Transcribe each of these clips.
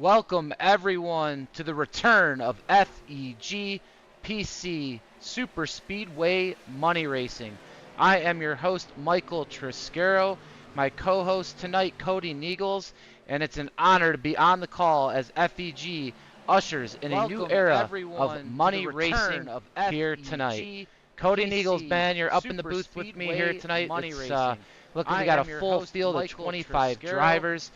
Welcome everyone to the return of FEG PC Superspeedway Money Racing. I am your host, Michael Triscaro. My co-host tonight, Cody Neagles, and it's an honor to be on the call as FEG ushers in a new era of money racing here tonight. Cody Neagles, man, you're up in the booth with me here tonight. Looking, we got a full field of 25 drivers.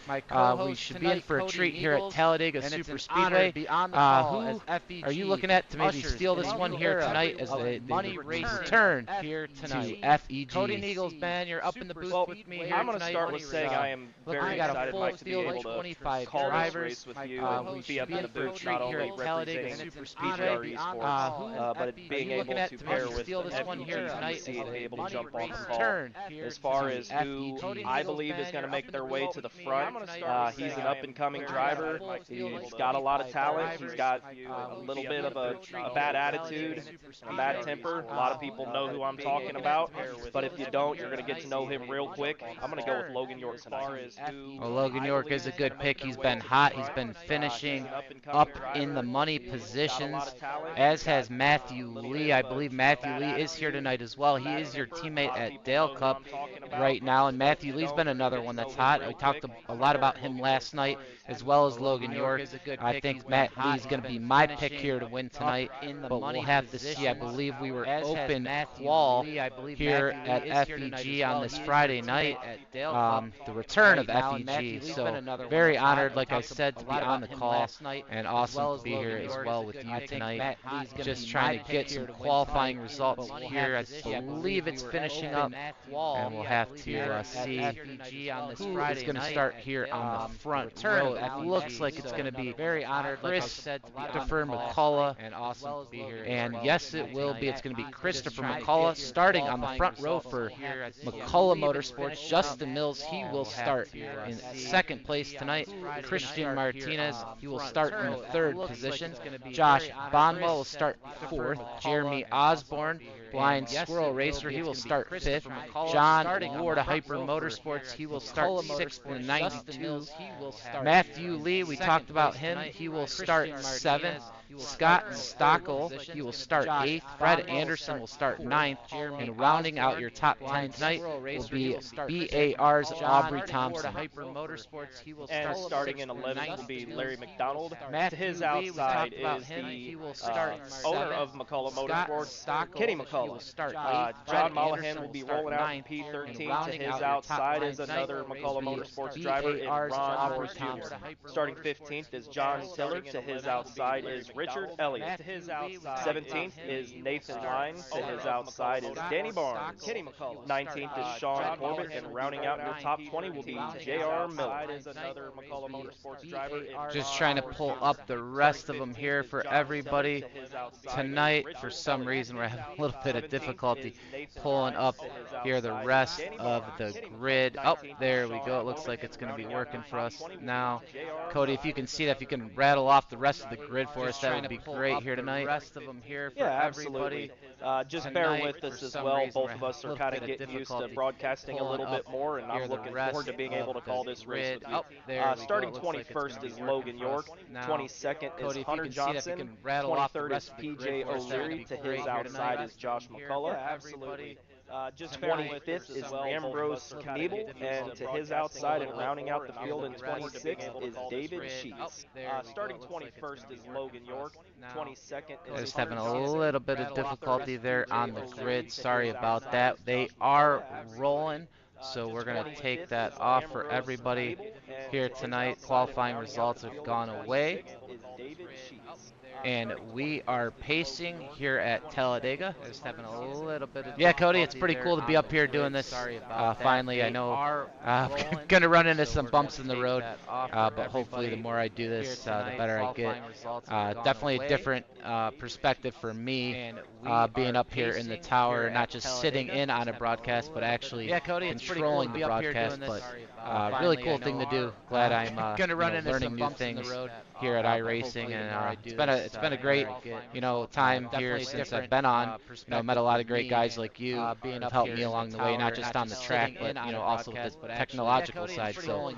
We should be in for a treat here at Talladega Superspeedway. Who are you looking at to maybe steal this one here tonight as they return here tonight to FEG? Cody Neagles, man, you're up in the booth with me here tonight. I'm going to start with saying I am very excited, Mike, to be able to call this race with you and be up in the booth, not only representing PGR eSports, but being able to pair with FEG PC and be able to jump on the call. As far as who I believe is going to make their way to the front, he's an up-and-coming driver. He's got a lot of talent. He's got a little bit of a bad attitude, a bad temper. A lot of people know who I'm talking about, but if you don't, you're going to get to know him real quick. I'm going to go with Logan York tonight. Well, Logan York is a good pick. He's been hot. He's been finishing up in the money positions, as has Matthew Lee. I believe Matthew Lee is here tonight as well. He is your teammate at Dale Cup right now, and Matthew Lee's been another one that's hot. We talked a lot about him last night, as well as Logan York. I think Matt Lee's going to be my pick here to win tonight, but we'll have to see. I believe we were open qual here at FEG on this Friday night, the return of FEG. So very honored, like I said, to be on the call, and awesome to be here as well with you tonight. Just trying to get some qualifying results here. I believe it's finishing up, and we'll have to see who is going to start here on the front row. It looks like it's going to be very honored, Christopher McCullough, and awesome to be here. And yes, it will be. It's going to be Christopher McCullough starting on the front row for McCullough Motorsports. Justin Mills, he will start in second place tonight. Christian Martinez, he will start in the third position. Josh Bonwell will start fourth. Jeremy Osborne, Blind Squirrel Racer, he will start fifth. John Ward of Hyper Motorsports, he will start sixth in 92. Matthew Lee, we talked about him, he will start seventh. Scott Stockel, he will start 8th. Fred Anderson will start 9th. And rounding out your top 10 tonight will be BAR's Aubrey Thompson. And starting in 11th will be Larry McDonald. To his outside is the owner of McCullough Motorsports, Kenny McCullough. John Mollahan will be rolling out in P13. To his outside is another McCullough Motorsports driver, Ron Morris Jr. Starting 15th is John Tiller. To his outside is Richard Elliott. To his outside, 17th is Nathan Line. To his outside is Danny Barnes. 19th is Sean Corbett, and rounding out your top 20 will be J.R. Miller. Another McCullough Motorsports driver. Just trying to pull up the rest of them here for everybody tonight. For some reason, we're having a little bit of difficulty pulling up here the rest of the grid. Oh, there we go. It looks like it's going to be working for us now. Cody, if you can see that, if you can rattle off the rest of the grid for us, that would be great here tonight. Rest of them here for everybody. Just bear with us as well. Both of us are kind of getting used to broadcasting a little bit more, and I'm looking forward to being able to call this race with you. Starting 21st is Logan York. 22nd is Hunter Johnson. 23rd is PJ O'Leary. To his outside is Josh McCullough. Absolutely. 25th is Ambrose Kniebel, and to his outside and rounding out the field in 26th is David Sheets. Starting 21st is Logan York. 22nd is just having a little bit of difficulty there on the grid. Sorry about that. They are rolling, so we're going to take that off for everybody here tonight. Qualifying results have gone away, and we are pacing here at Talladega. Just having a little bit of Cody, it's pretty cool to be up here doing this. Finally, I know I'm going to run into some bumps in the road, but hopefully the more I do this, the better I get. Definitely a different perspective for me, being up here in the tower, not just sitting in on a broadcast, but actually controlling the broadcast. But really cool thing to do. Glad I'm learning new things here at iRacing, and it's it's been a great, time here since I've been on. Met a lot of great guys like you who've helped me along the way, not just on the track, but also the technological side. So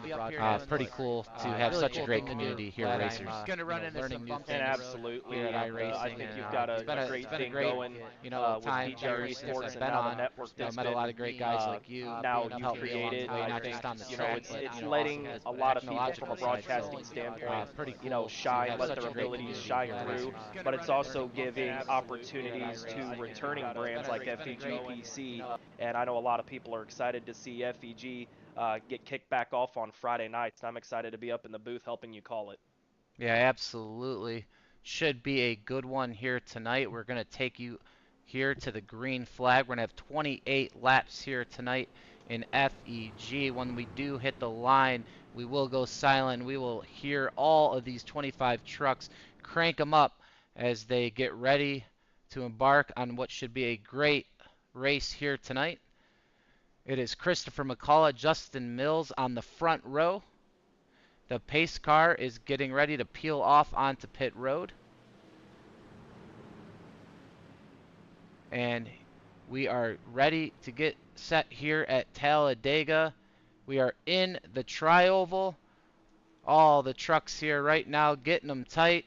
pretty cool to have such a great community here at Racers. And absolutely, and I think you've got a great thing going with PGR eSports and now the network that's been now you created. I think it's letting a lot of people from a broadcasting standpoint, shine, let their abilities shine through, but it's also giving opportunities to returning brands like FEG PC, and I know a lot of people are excited to see FEG get kicked back off on Friday nights. I'm excited to be up in the booth helping you call it. Yeah, absolutely. Should be a good one here tonight. We're going to take you here to the green flag. We're going to have 28 laps here tonight in FEG. When we do hit the line, we will go silent. We will hear all of these 25 trucks crank them up as they get ready to embark on what should be a great race here tonight. It is Christopher McCullough, Justin Mills on the front row. The pace car is getting ready to peel off onto pit road. And we are ready to get set here at Talladega. We are in the tri-oval. All the trucks here right now getting them tight.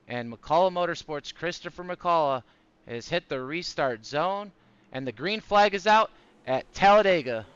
And McCullough Motorsports, Christopher McCullough, has hit the restart zone. And the green flag is out at Talladega.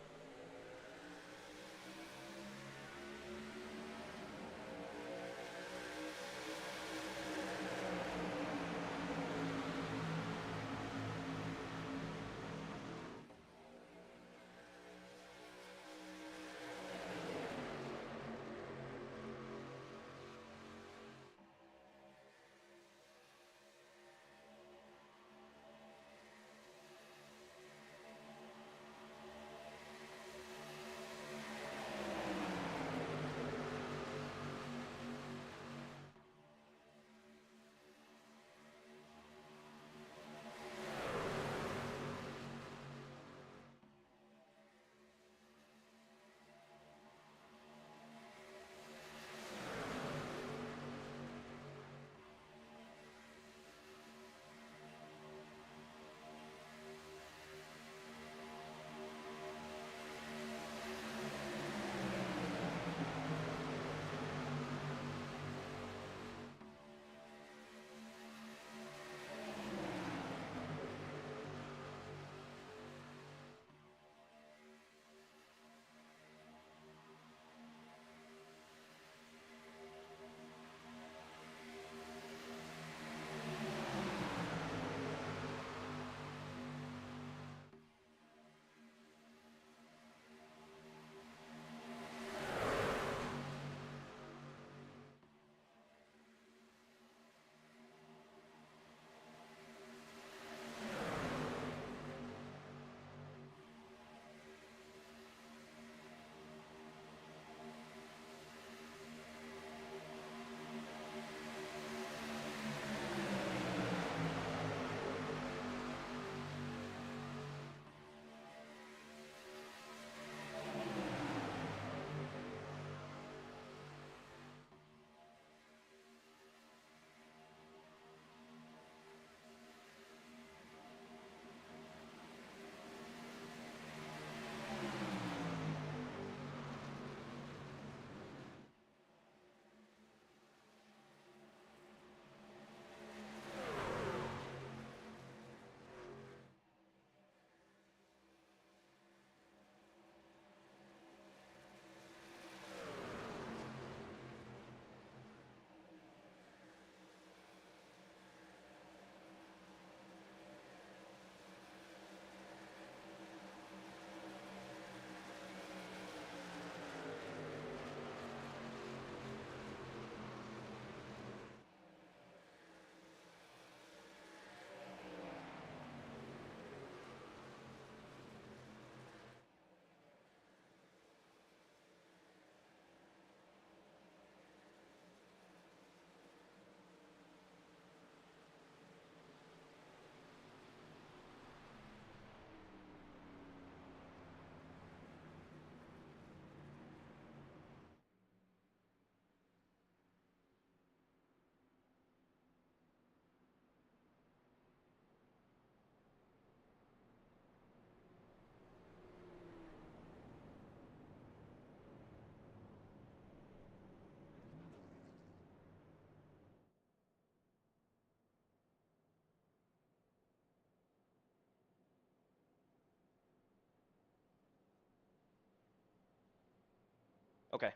Okay.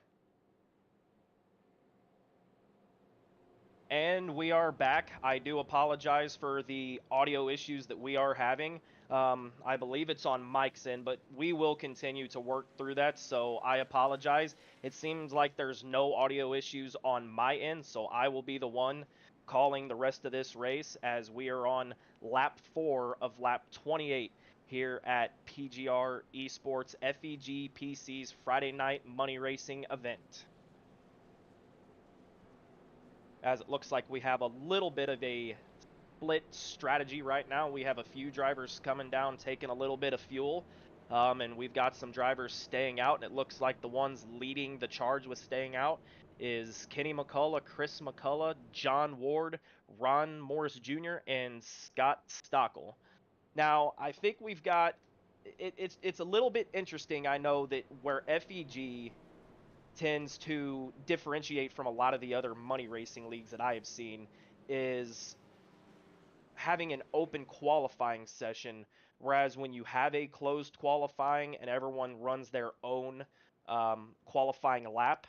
And we are back. I do apologize for the audio issues that we are having. I believe it's on Mike's end, but we will continue to work through that, so I apologize. It seems like there's no audio issues on my end, so I will be the one calling the rest of this race as we are on lap 4 of lap 28 here at PGR eSports FEG PC's Friday night money racing event. As it looks like we have a little bit of a split strategy right now. We have a few drivers coming down, taking a little bit of fuel, and we've got some drivers staying out, and it looks like the ones leading the charge with staying out is Kenny McCullough, Chris McCullough, John Ward, Ron Morris Jr., and Scott Stockel. Now, I think we've got it's a little bit interesting. I know that where FEG tends to differentiate from a lot of the other money racing leagues that I have seen is having an open qualifying session, whereas when you have a closed qualifying and everyone runs their own qualifying lap,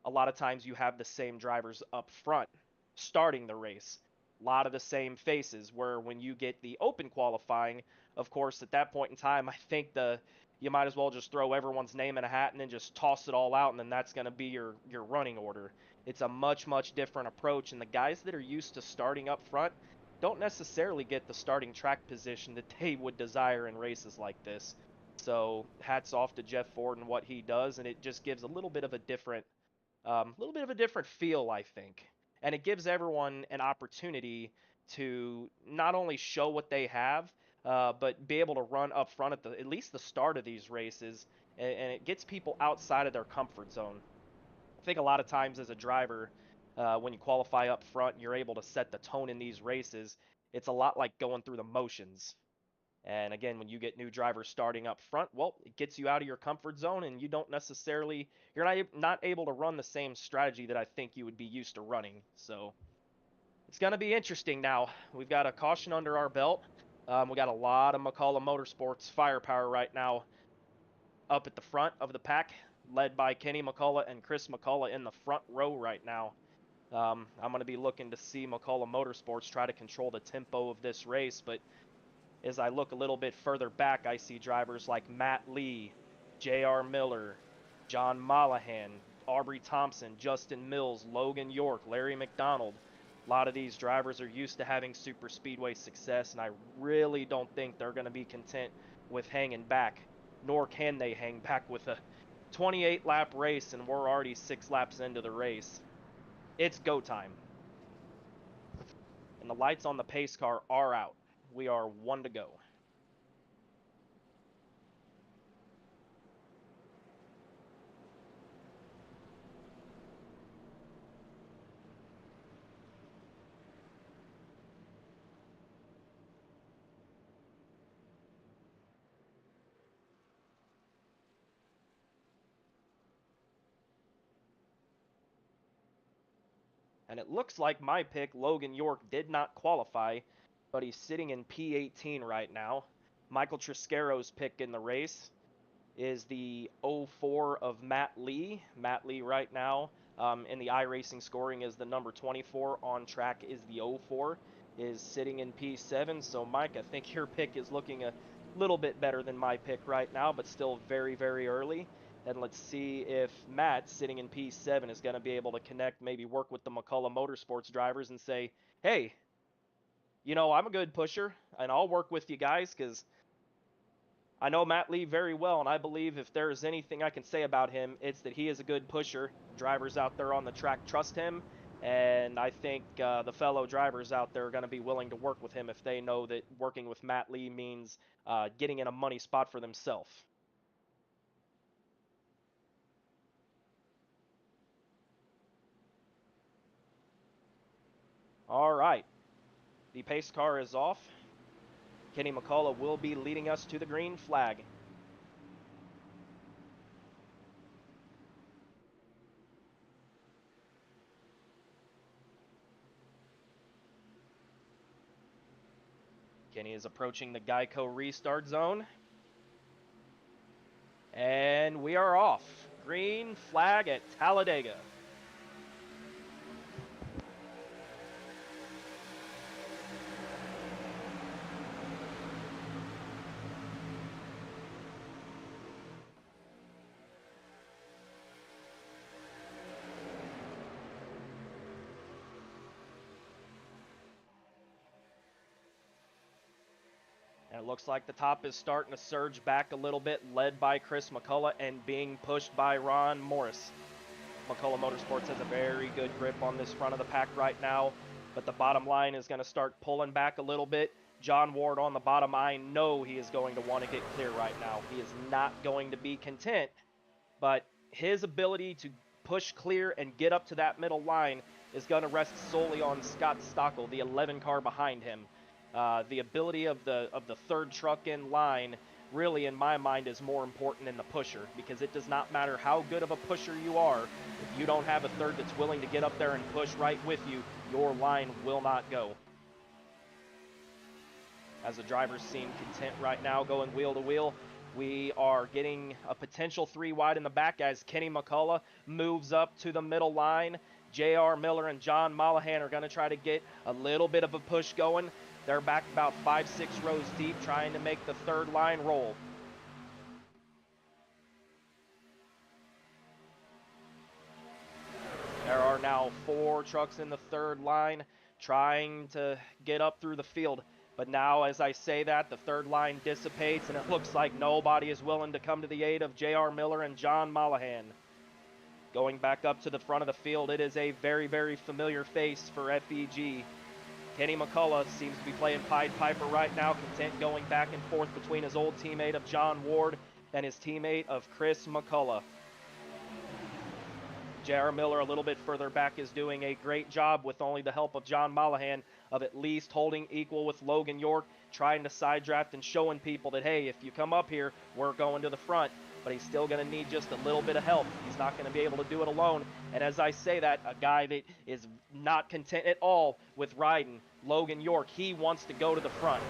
a lot of times you have the same drivers up front starting the race. A lot of the same faces, where when you get the open qualifying, of course, at that point in time, I think you might as well just throw everyone's name in a hat and then just toss it all out, and then that's going to be your running order. It's a much, much different approach, and the guys that are used to starting up front don't necessarily get the starting track position that they would desire in races like this. So hats off to Jeff Ford and what he does, and it just gives a little bit of a different feel, I think. And it gives everyone an opportunity to not only show what they have, but be able to run up front at least the start of these races, and it gets people outside of their comfort zone. I think a lot of times as a driver, when you qualify up front and you're able to set the tone in these races, it's a lot like going through the motions. And again, when you get new drivers starting up front, well, it gets you out of your comfort zone, and you're not able to run the same strategy that I think you would be used to running. So it's going to be interesting now. We've got a caution under our belt. We got a lot of McCullough Motorsports firepower right now up at the front of the pack, led by Kenny McCullough and Chris McCullough in the front row right now. I'm going to be looking to see McCullough Motorsports try to control the tempo of this race, but as I look a little bit further back, I see drivers like Matt Lee, J.R. Miller, John Mollahan, Aubrey Thompson, Justin Mills, Logan York, Larry McDonald. A lot of these drivers are used to having super speedway success, and I really don't think they're going to be content with hanging back, nor can they hang back with a 28-lap race, and we're already 6 laps into the race. It's go time. And the lights on the pace car are out. We are 1 to go. And it looks like my pick, Logan York, did not qualify, but he's sitting in P18 right now. Michael Triscaro's pick in the race is the 04 of Matt Lee. Matt Lee right now in the iRacing scoring is the number 24. On track is the 04, is sitting in P7. So, Mike, I think your pick is looking a little bit better than my pick right now, but still very, very early. And let's see if Matt, sitting in P7, is going to be able to connect, maybe work with the McCullough Motorsports drivers and say, hey, I'm a good pusher, and I'll work with you guys because I know Matt Lee very well, and I believe if there is anything I can say about him, it's that he is a good pusher. Drivers out there on the track trust him, and I think the fellow drivers out there are going to be willing to work with him if they know that working with Matt Lee means getting in a money spot for themselves. All right, the pace car is off. Kenny McCullough will be leading us to the green flag. Kenny is approaching the Geico restart zone. And we are off. Green flag at Talladega. And it looks like the top is starting to surge back a little bit, led by Chris McCullough and being pushed by Ron Morris. McCullough Motorsports has a very good grip on this front of the pack right now, but the bottom line is going to start pulling back a little bit. John Ward on the bottom, I know he is going to want to get clear right now. He is not going to be content, but his ability to push clear and get up to that middle line is going to rest solely on Scott Stockel, the 11 car behind him. The ability of the third truck in line really, in my mind, is more important than the pusher, because it does not matter how good of a pusher you are. If you don't have a third that's willing to get up there and push right with you, your line will not go. As the drivers seem content right now going wheel to wheel, we are getting a potential 3 wide in the back as Kenny McCullough moves up to the middle line. J.R. Miller and John Mollahan are going to try to get a little bit of a push going. They're back about 5-6 rows deep, trying to make the third line roll. There are now 4 trucks in the third line trying to get up through the field. But now, as I say that, the third line dissipates, and it looks like nobody is willing to come to the aid of J.R. Miller and John Mollahan. Going back up to the front of the field, it is a very, very familiar face for FEG. Kenny McCullough seems to be playing Pied Piper right now, content going back and forth between his old teammate of John Ward and his teammate of Chris McCullough. J.R. Miller, a little bit further back, is doing a great job with only the help of John Mollahan of at least holding equal with Logan York, trying to side draft and showing people that, hey, if you come up here, we're going to the front. But he's still going to need just a little bit of help. He's not going to be able to do it alone. And as I say that, a guy that is not content at all with riding, Logan York, he wants to go to the front.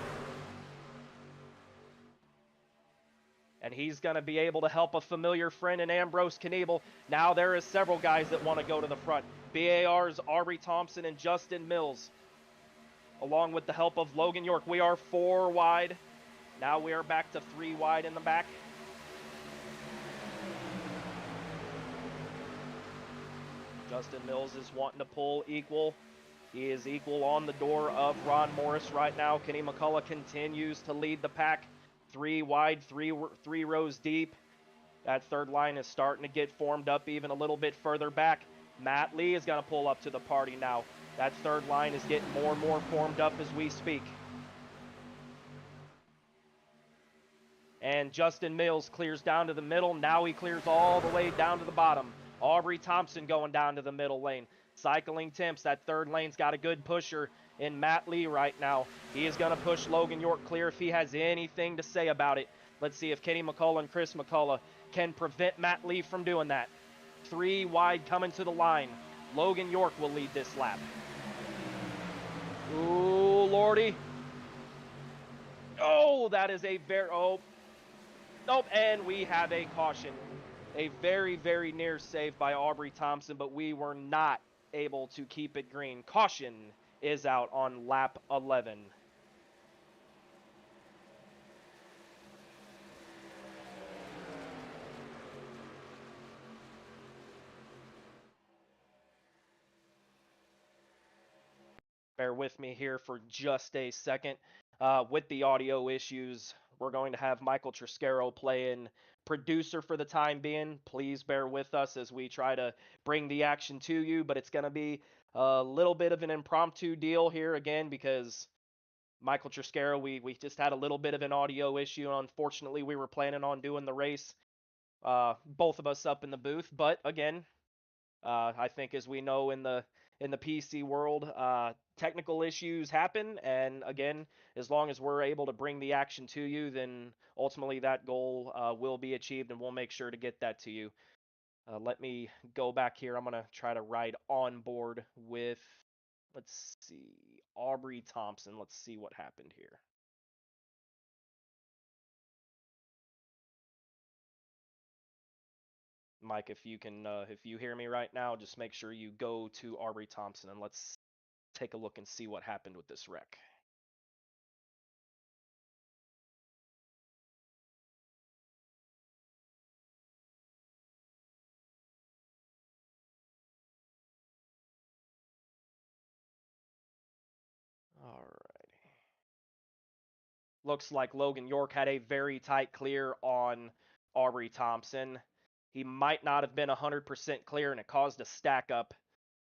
And he's going to be able to help a familiar friend in Ambrose Kniebel. Now there is several guys that want to go to the front. BAR's Aubrey Thompson and Justin Mills, along with the help of Logan York. We are 4 wide. Now we are back to 3 wide in the back. Justin Mills is wanting to pull equal. He is equal on the door of Ron Morris right now. Kenny McCullough continues to lead the pack. 3 wide, three rows deep. That third line is starting to get formed up even a little bit further back. Matt Lee is going to pull up to the party now. That third line is getting more and more formed up as we speak. And Justin Mills clears down to the middle. Now he clears all the way down to the bottom. Aubrey Thompson going down to the middle lane. Cycling Temps, that third lane's got a good pusher in Matt Lee right now. He is going to push Logan York clear if he has anything to say about it. Let's see if Kenny McCullough and Chris McCullough can prevent Matt Lee from doing that. 3 wide coming to the line. Logan York will lead this lap. Ooh, Lordy. Oh, that is a very... Oh. Nope, and we have a caution. A very, very near save by Aubrey Thompson, but we were not able to keep it green. Caution is out on lap 11. Bear with me here for just a second. With the audio issues, we're going to have Michael Triscaro playing producer for the time being. Please bear with us as we try to bring the action to you, but it's going to be a little bit of an impromptu deal here again because Michael Triscaro, we just had a little bit of an audio issue. Unfortunately, we were planning on doing the race, both of us up in the booth, but again, I think as we know in the PC world, technical issues happen, and again, as long as we're able to bring the action to you, then ultimately that goal will be achieved, and we'll make sure to get that to you. Let me go back here. I'm going to try to ride on board with, let's see, Aubrey Thompson. Let's see what happened here. Mike, if you hear me right now, just make sure you go to Aubrey Thompson and let's take a look and see what happened with this wreck. Alrighty. Looks like Logan York had a very tight clear on Aubrey Thompson. He might not have been 100% clear, and it caused a stack up.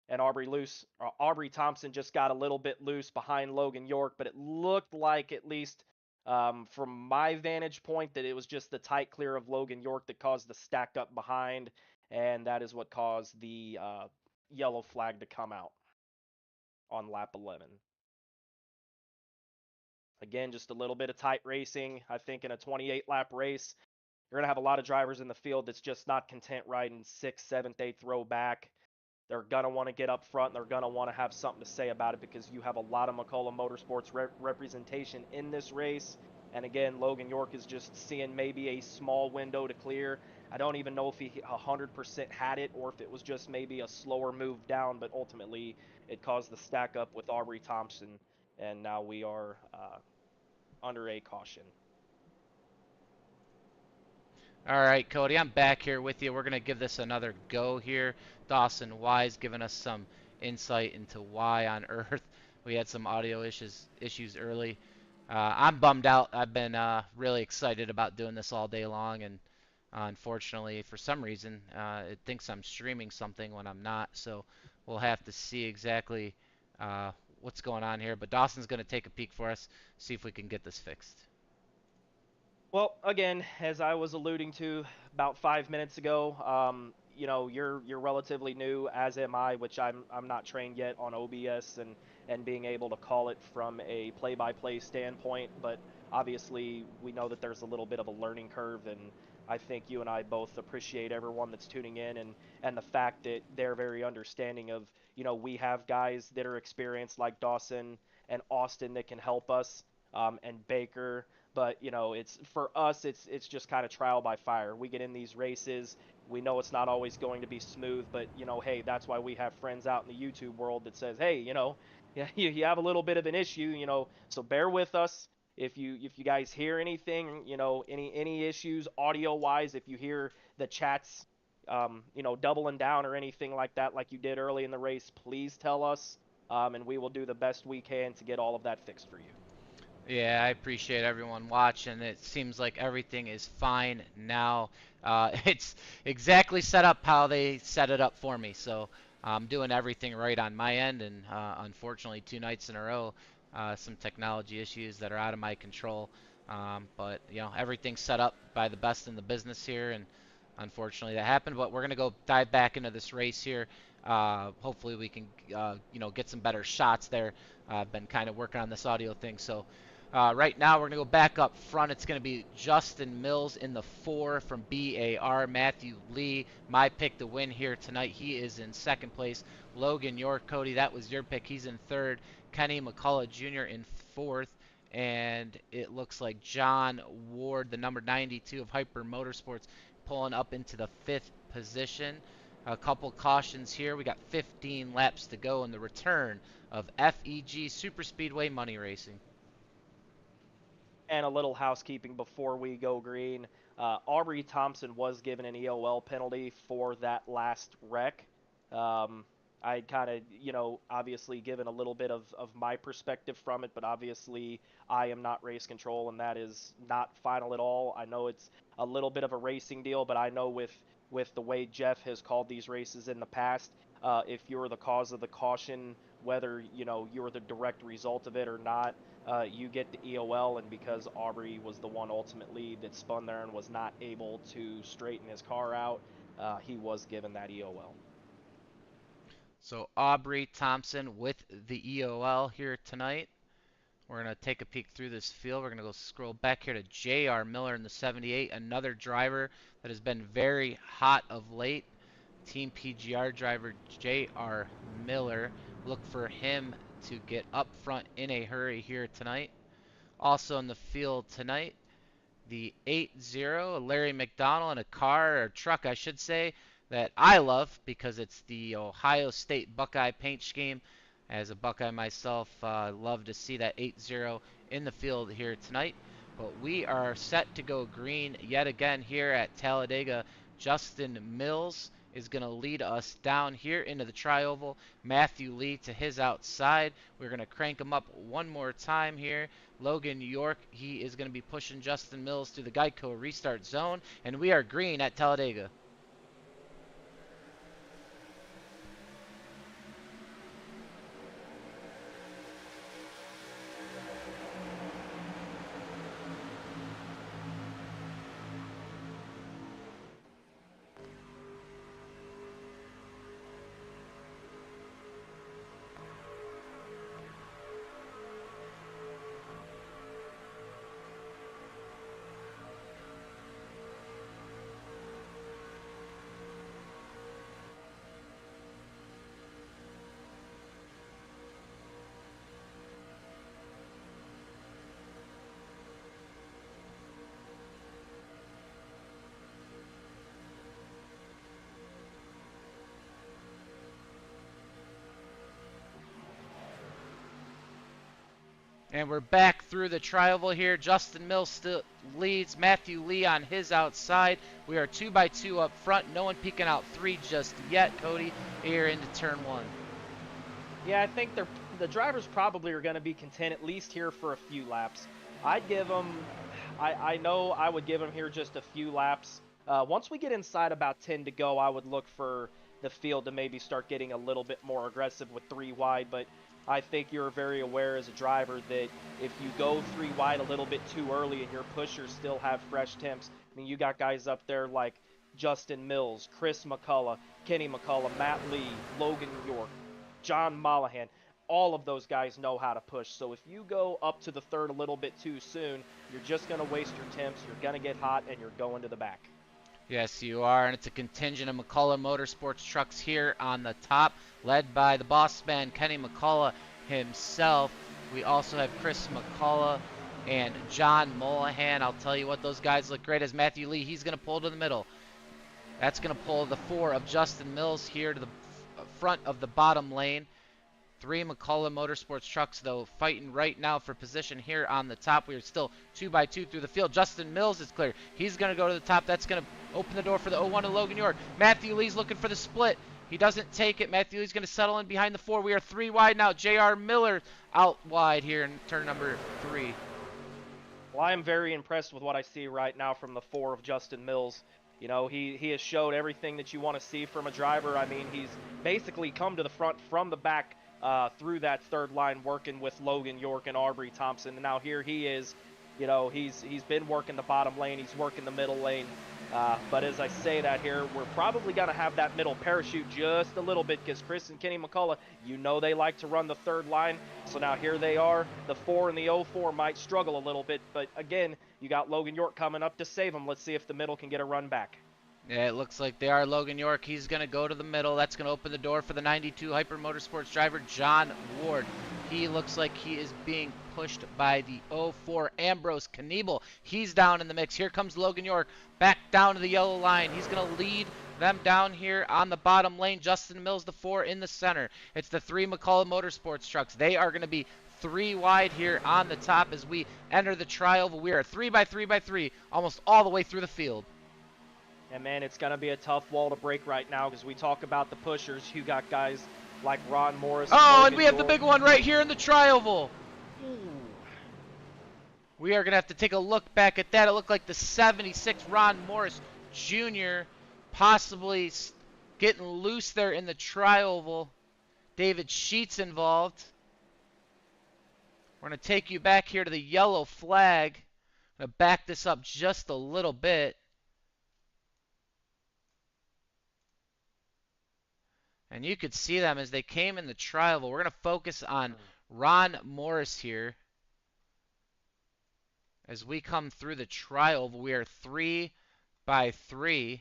And Aubrey Thompson just got a little bit loose behind Logan York, but it looked like, at least from my vantage point, that it was just the tight clear of Logan York that caused the stack up behind, and that is what caused the yellow flag to come out on lap 11. Again, just a little bit of tight racing. I think in a 28-lap race, you're going to have a lot of drivers in the field that's just not content riding 6th, 7th, 8th row back. They're going to want to get up front, and they're going to want to have something to say about it because you have a lot of McCullough Motorsports representation in this race. And again, Logan York is just seeing maybe a small window to clear. I don't even know if he 100% had it or if it was just maybe a slower move down, but ultimately it caused the stack up with Aubrey Thompson, and now we are under a caution. All right, Cody, I'm back here with you. We're going to give this another go here. Dawson Wise giving us some insight into why on earth we had some audio issues early. I'm bummed out. I've been really excited about doing this all day long, and unfortunately, for some reason, it thinks I'm streaming something when I'm not. So we'll have to see exactly what's going on here. But Dawson's going to take a peek for us, see if we can get this fixed. Well, again, as I was alluding to about 5 minutes ago, you know, you're relatively new, as am I, which I'm not trained yet on OBS and being able to call it from a play-by-play standpoint. But obviously, we know that there's a little bit of a learning curve, and I think you and I both appreciate everyone that's tuning in and the fact that they're very understanding of, you know, we have guys that are experienced like Dawson and Austin that can help us, and Baker. But you know, it's for us, it's just kind of trial by fire. We get in these races, we know it's not always going to be smooth, but you know, hey, that's why we have friends out in the YouTube world that says, hey, you know, yeah, you have a little bit of an issue, you know, so bear with us. If you guys hear anything, you know, any issues audio wise, if you hear the chats, you know, doubling down or anything like that, like you did early in the race, please tell us, and we will do the best we can to get all of that fixed for you. Yeah, I appreciate everyone watching. It seems like everything is fine now. It's exactly set up how they set it up for me. So I'm doing everything right on my end, and unfortunately, 2 nights in a row, some technology issues that are out of my control. But you know, everything's set up by the best in the business here, and unfortunately that happened. But we're gonna go dive back into this race here. Hopefully we can, you know, get some better shots there. I've been kind of working on this audio thing, so. Right now, we're going to go back up front. It's going to be Justin Mills in the 4 from BAR. Matthew Lee, my pick to win here tonight. He is in 2nd place. Logan York, Cody, that was your pick. He's in 3rd. Kenny McCullough Jr. in 4th. And it looks like John Ward, the number 92 of Hyper Motorsports, pulling up into the 5th position. A couple cautions here. We got 15 laps to go in the return of FEG Superspeedway Money Racing. And a little housekeeping before we go green. Aubrey Thompson was given an EOL penalty for that last wreck. I kind of, you know, obviously given a little bit of my perspective from it, but obviously I am not race control, and that is not final at all. I know it's a little bit of a racing deal, but I know with the way Jeff has called these races in the past, if you're the cause of the caution, whether, you know, you're the direct result of it or not, you get the EOL, and because Aubrey was the one ultimately that spun there and was not able to straighten his car out, he was given that EOL. So Aubrey Thompson with the EOL here tonight. We're going to take a peek through this field. We're going to go scroll back here to J.R. Miller in the 78, another driver that has been very hot of late. Team PGR driver J.R. Miller. Look for him to get up front in a hurry here tonight. Also in the field tonight, the 8-0, a Larry McDonald, and a car, or truck I should say, that I love because it's the Ohio State Buckeye paint scheme. As a Buckeye myself, love to see that 8-0 in the field here tonight. But we are set to go green yet again here at Talladega. Justin Mills is going to lead us down here into the tri-oval. Matthew Lee to his outside. We're going to crank him up one more time here. Logan York, he is going to be pushing Justin Mills through the Geico restart zone. And we are green at Talladega. And we're back through the tri-oval here. Justin Mills still leads. Matthew Lee on his outside. We are 2x2 up front. No one peeking out 3 just yet, Cody, here into turn 1. Yeah, I think the drivers probably are going to be content at least here for a few laps. I'd give them, I know I would give them here just a few laps. Once we get inside about 10 to go, I would look for the field to maybe start getting a little bit more aggressive with 3 wide, but I think you're very aware as a driver that if you go 3 wide a little bit too early and your pushers still have fresh temps, I mean, you got guys up there like Justin Mills, Chris McCullough, Kenny McCullough, Matt Lee, Logan York, John Mollahan. All of those guys know how to push. So if you go up to the third a little bit too soon, you're just going to waste your temps, you're going to get hot, and you're going to the back. Yes, you are, and it's a contingent of McCullough Motorsports trucks here on the top, led by the boss man, Kenny McCullough himself. We also have Chris McCullough and John Mollahan. I'll tell you what, those guys look great. As Matthew Lee, he's going to pull to the middle. That's going to pull the 4 of Justin Mills here to the front of the bottom lane. 3 McCullough Motorsports trucks, though, fighting right now for position here on the top. We are still 2x2 through the field. Justin Mills is clear. He's going to go to the top. That's going to open the door for the 01 of Logan York. Matthew Lee's looking for the split. He doesn't take it. Matthew Lee's going to settle in behind the 4. We are 3 wide now. J.R. Miller out wide here in turn number 3. Well, I am very impressed with what I see right now from the 4 of Justin Mills. You know, he has showed everything that you want to see from a driver. I mean, he's basically come to the front from the back through that third line, working with Logan York and Aubrey Thompson. And now here he is, you know, he's been working the bottom lane, he's working the middle lane. But as I say that here, we're probably going to have that middle parachute just a little bit because Chris and Kenny McCullough, you know they like to run the third line. So now here they are. The 4 and the 04 might struggle a little bit. But again, you got Logan York coming up to save them. Let's see if the middle can get a run back. Yeah, it looks like they are. Logan York, he's going to go to the middle. That's going to open the door for the 92 Hyper Motorsports driver, John Ward. He looks like he is being pushed by the 04 Ambrose Kniebel. He's down in the mix. Here comes Logan York back down to the yellow line. He's going to lead them down here on the bottom lane. Justin Mills, the 4 in the center. It's the 3 McCullough Motorsports trucks. They are going to be 3 wide here on the top as we enter the tri-oval. We are 3x3x3 almost all the way through the field. And, man, it's going to be a tough wall to break right now because we talk about the pushers. You got guys like Ron Morris. Oh, and we have the big one right here in the tri-oval. We are going to have to take a look back at that. It looked like the 76 Ron Morris Jr. possibly getting loose there in the tri-oval. David Sheets involved. We're going to take you back here to the yellow flag. I'm going to back this up just a little bit. And you could see them as they came in the tri-oval. We're going to focus on Ron Morris here. As we come through the tri-oval, we are 3x3.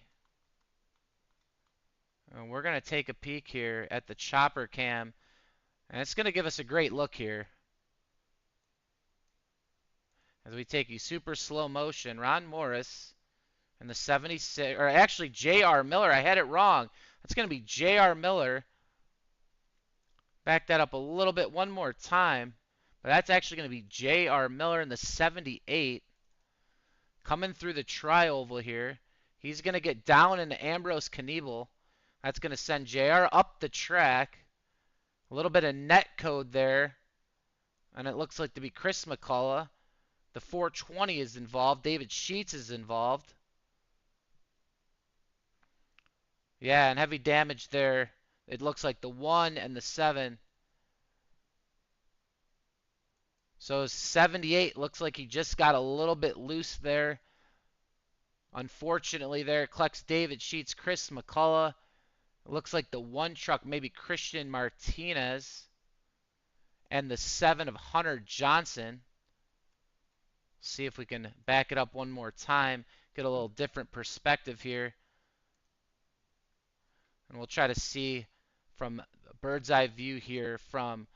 And we're going to take a peek here at the chopper cam. And it's going to give us a great look here. As we take you super slow motion, Ron Morris and the 76, or actually J.R. Miller. I had it wrong. That's going to be J.R. Miller. Back that up a little bit one more time. But that's actually going to be J.R. Miller in the 78. Coming through the tri-oval here. He's going to get down into Ambrose Knievel. That's going to send JR up the track. A little bit of net code there. And it looks like to be Chris McCullough. The 420 is involved. David Sheets is involved. Yeah, and heavy damage there. It looks like the 1 and the 7. So 78 looks like he just got a little bit loose there. Unfortunately there, collects David Sheets, Chris McCullough. It looks like the 1 truck, maybe Christian Martinez. And the 7 of Hunter Johnson. See if we can back it up one more time. Get a little different perspective here. And we'll try to see from a bird's eye view here from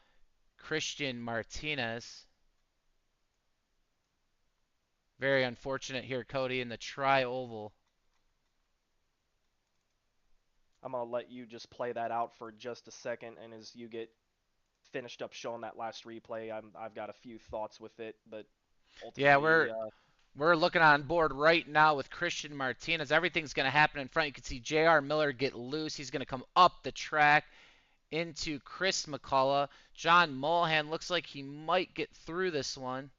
Christian Martinez. Very unfortunate here, Cody, in the tri-oval. I'm going to let you just play that out for just a second, and as you get finished up showing that last replay, I've got a few thoughts with it, but ultimately... Yeah, we're looking on board right now with Christian Martinez. Everything's going to happen in front. You can see J.R. Miller get loose. He's going to come up the track into Chris McCullough. John Mulhan looks like he might get through this one.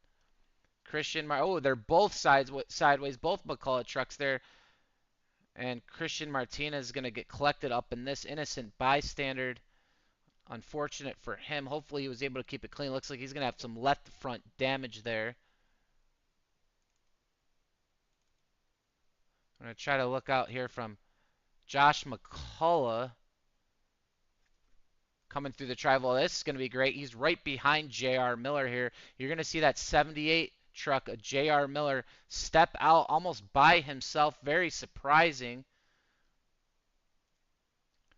Oh, they're both sideways, both McCullough trucks there. And Christian Martinez is going to get collected up in this innocent bystander. Unfortunate for him. Hopefully he was able to keep it clean. Looks like he's going to have some left front damage there. I'm going to try to look out here from Josh McCullough. Coming through the tri-oval. This is going to be great. He's right behind J.R. Miller here. You're going to see that 78 truck, a J.R. Miller, step out almost by himself. Very surprising.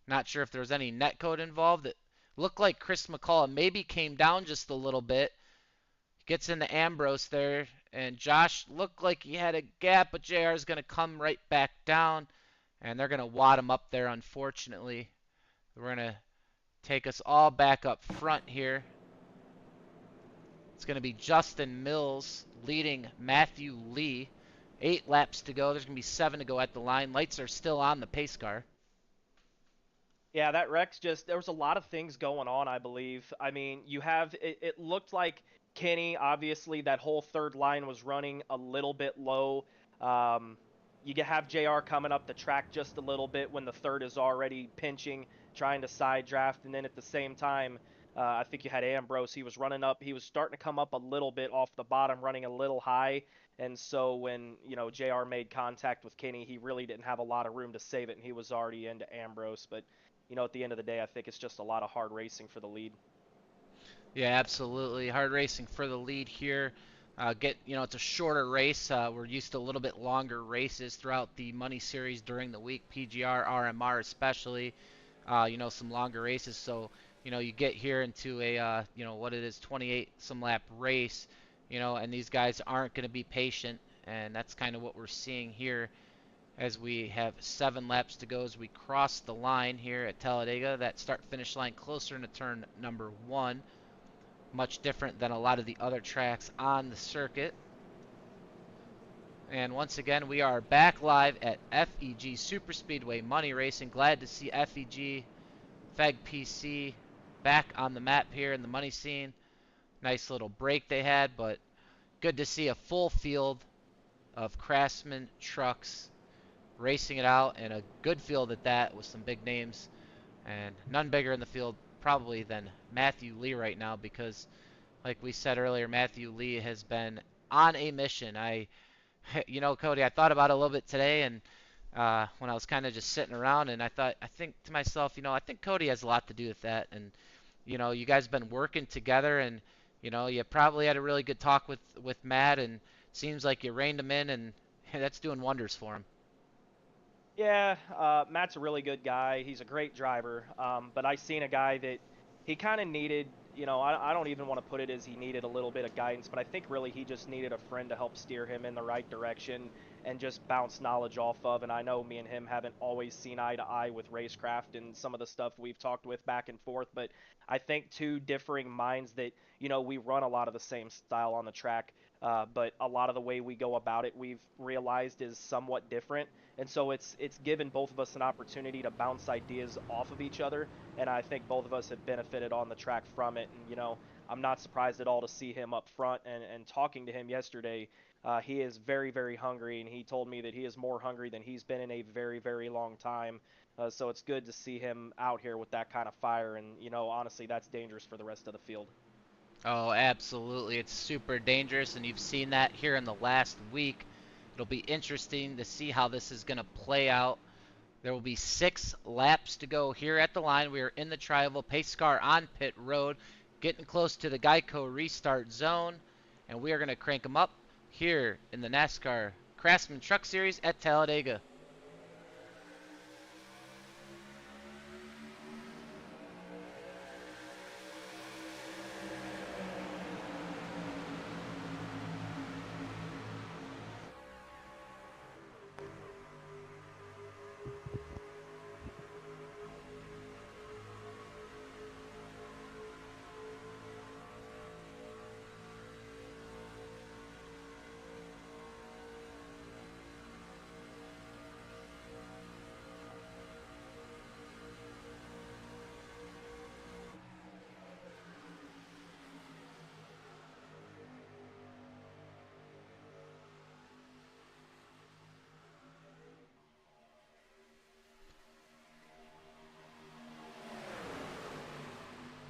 Not sure if there was any netcode involved. It looked like Chris McCullough maybe came down just a little bit. Gets into Ambrose there. And Josh looked like he had a gap, but JR is going to come right back down. And they're going to wad him up there, unfortunately. We're going to take us all back up front here. It's going to be Justin Mills leading Matthew Lee. 8 laps to go. There's going to be 7 to go at the line. Lights are still on the pace car. Yeah, that wreck's just, there was a lot of things going on, I believe. I mean, you have, it looked like Kenny, obviously, that whole third line was running a little bit low. You have JR coming up the track just a little bit when the third is already pinching, trying to side draft, and then at the same time, I think you had Ambrose. He was running up. He was starting to come up a little bit off the bottom, running a little high. And so when, JR made contact with Kenny, he really didn't have a lot of room to save it, and he was already into Ambrose. But, at the end of the day, I think it's just a lot of hard racing for the lead. Yeah, absolutely. Hard racing for the lead here. It's a shorter race. We're used to a little bit longer races throughout the Money Series during the week, PGR, RMR especially. Some longer races. So, you get here into a, what it is, 28 some lap race, and these guys aren't going to be patient. And that's kind of what we're seeing here as we have 7 laps to go as we cross the line here at Talladega. That start-finish line closer into turn number 1. Much different than a lot of the other tracks on the circuit. And once again, we are back live at FEG Superspeedway Money Racing. Glad to see FEG PC back on the map here in the money scene. Nice little break they had, but good to see a full field of Craftsman Trucks racing it out, and a good field at that with some big names, and none bigger in the field probably than Matthew Lee right now, because like we said earlier, Matthew Lee has been on a mission. Cody, I thought about it a little bit today, and when I was kind of just sitting around, and I think to myself, I think Cody has a lot to do with that. And you guys have been working together, and you probably had a really good talk with Matt, and it seems like you reined him in, and that's doing wonders for him. Yeah, Matt's a really good guy. He's a great driver, but I seen a guy that he kind of needed I don't even want to put it as he needed a little bit of guidance, but I think really he just needed a friend to help steer him in the right direction and just bounce knowledge off of. And I know me and him haven't always seen eye to eye with racecraft and some of the stuff we've talked with back and forth, but I think two differing minds that, we run a lot of the same style on the track, but a lot of the way we go about it, we've realized is somewhat different. And so it's given both of us an opportunity to bounce ideas off of each other, and I think both of us have benefited on the track from it. And I'm not surprised at all to see him up front. And talking to him yesterday, he is very, very hungry, and he told me that he is more hungry than he's been in a very, very long time. So it's good to see him out here with that kind of fire, and honestly, that's dangerous for the rest of the field. Oh, absolutely. It's super dangerous, and you've seen that here in the last week. It'll be interesting to see how this is going to play out. There will be 6 laps to go here at the line. We are in the tri-oval pace car on pit road, getting close to the Geico restart zone, and we are going to crank them up here in the NASCAR Craftsman Truck Series at Talladega.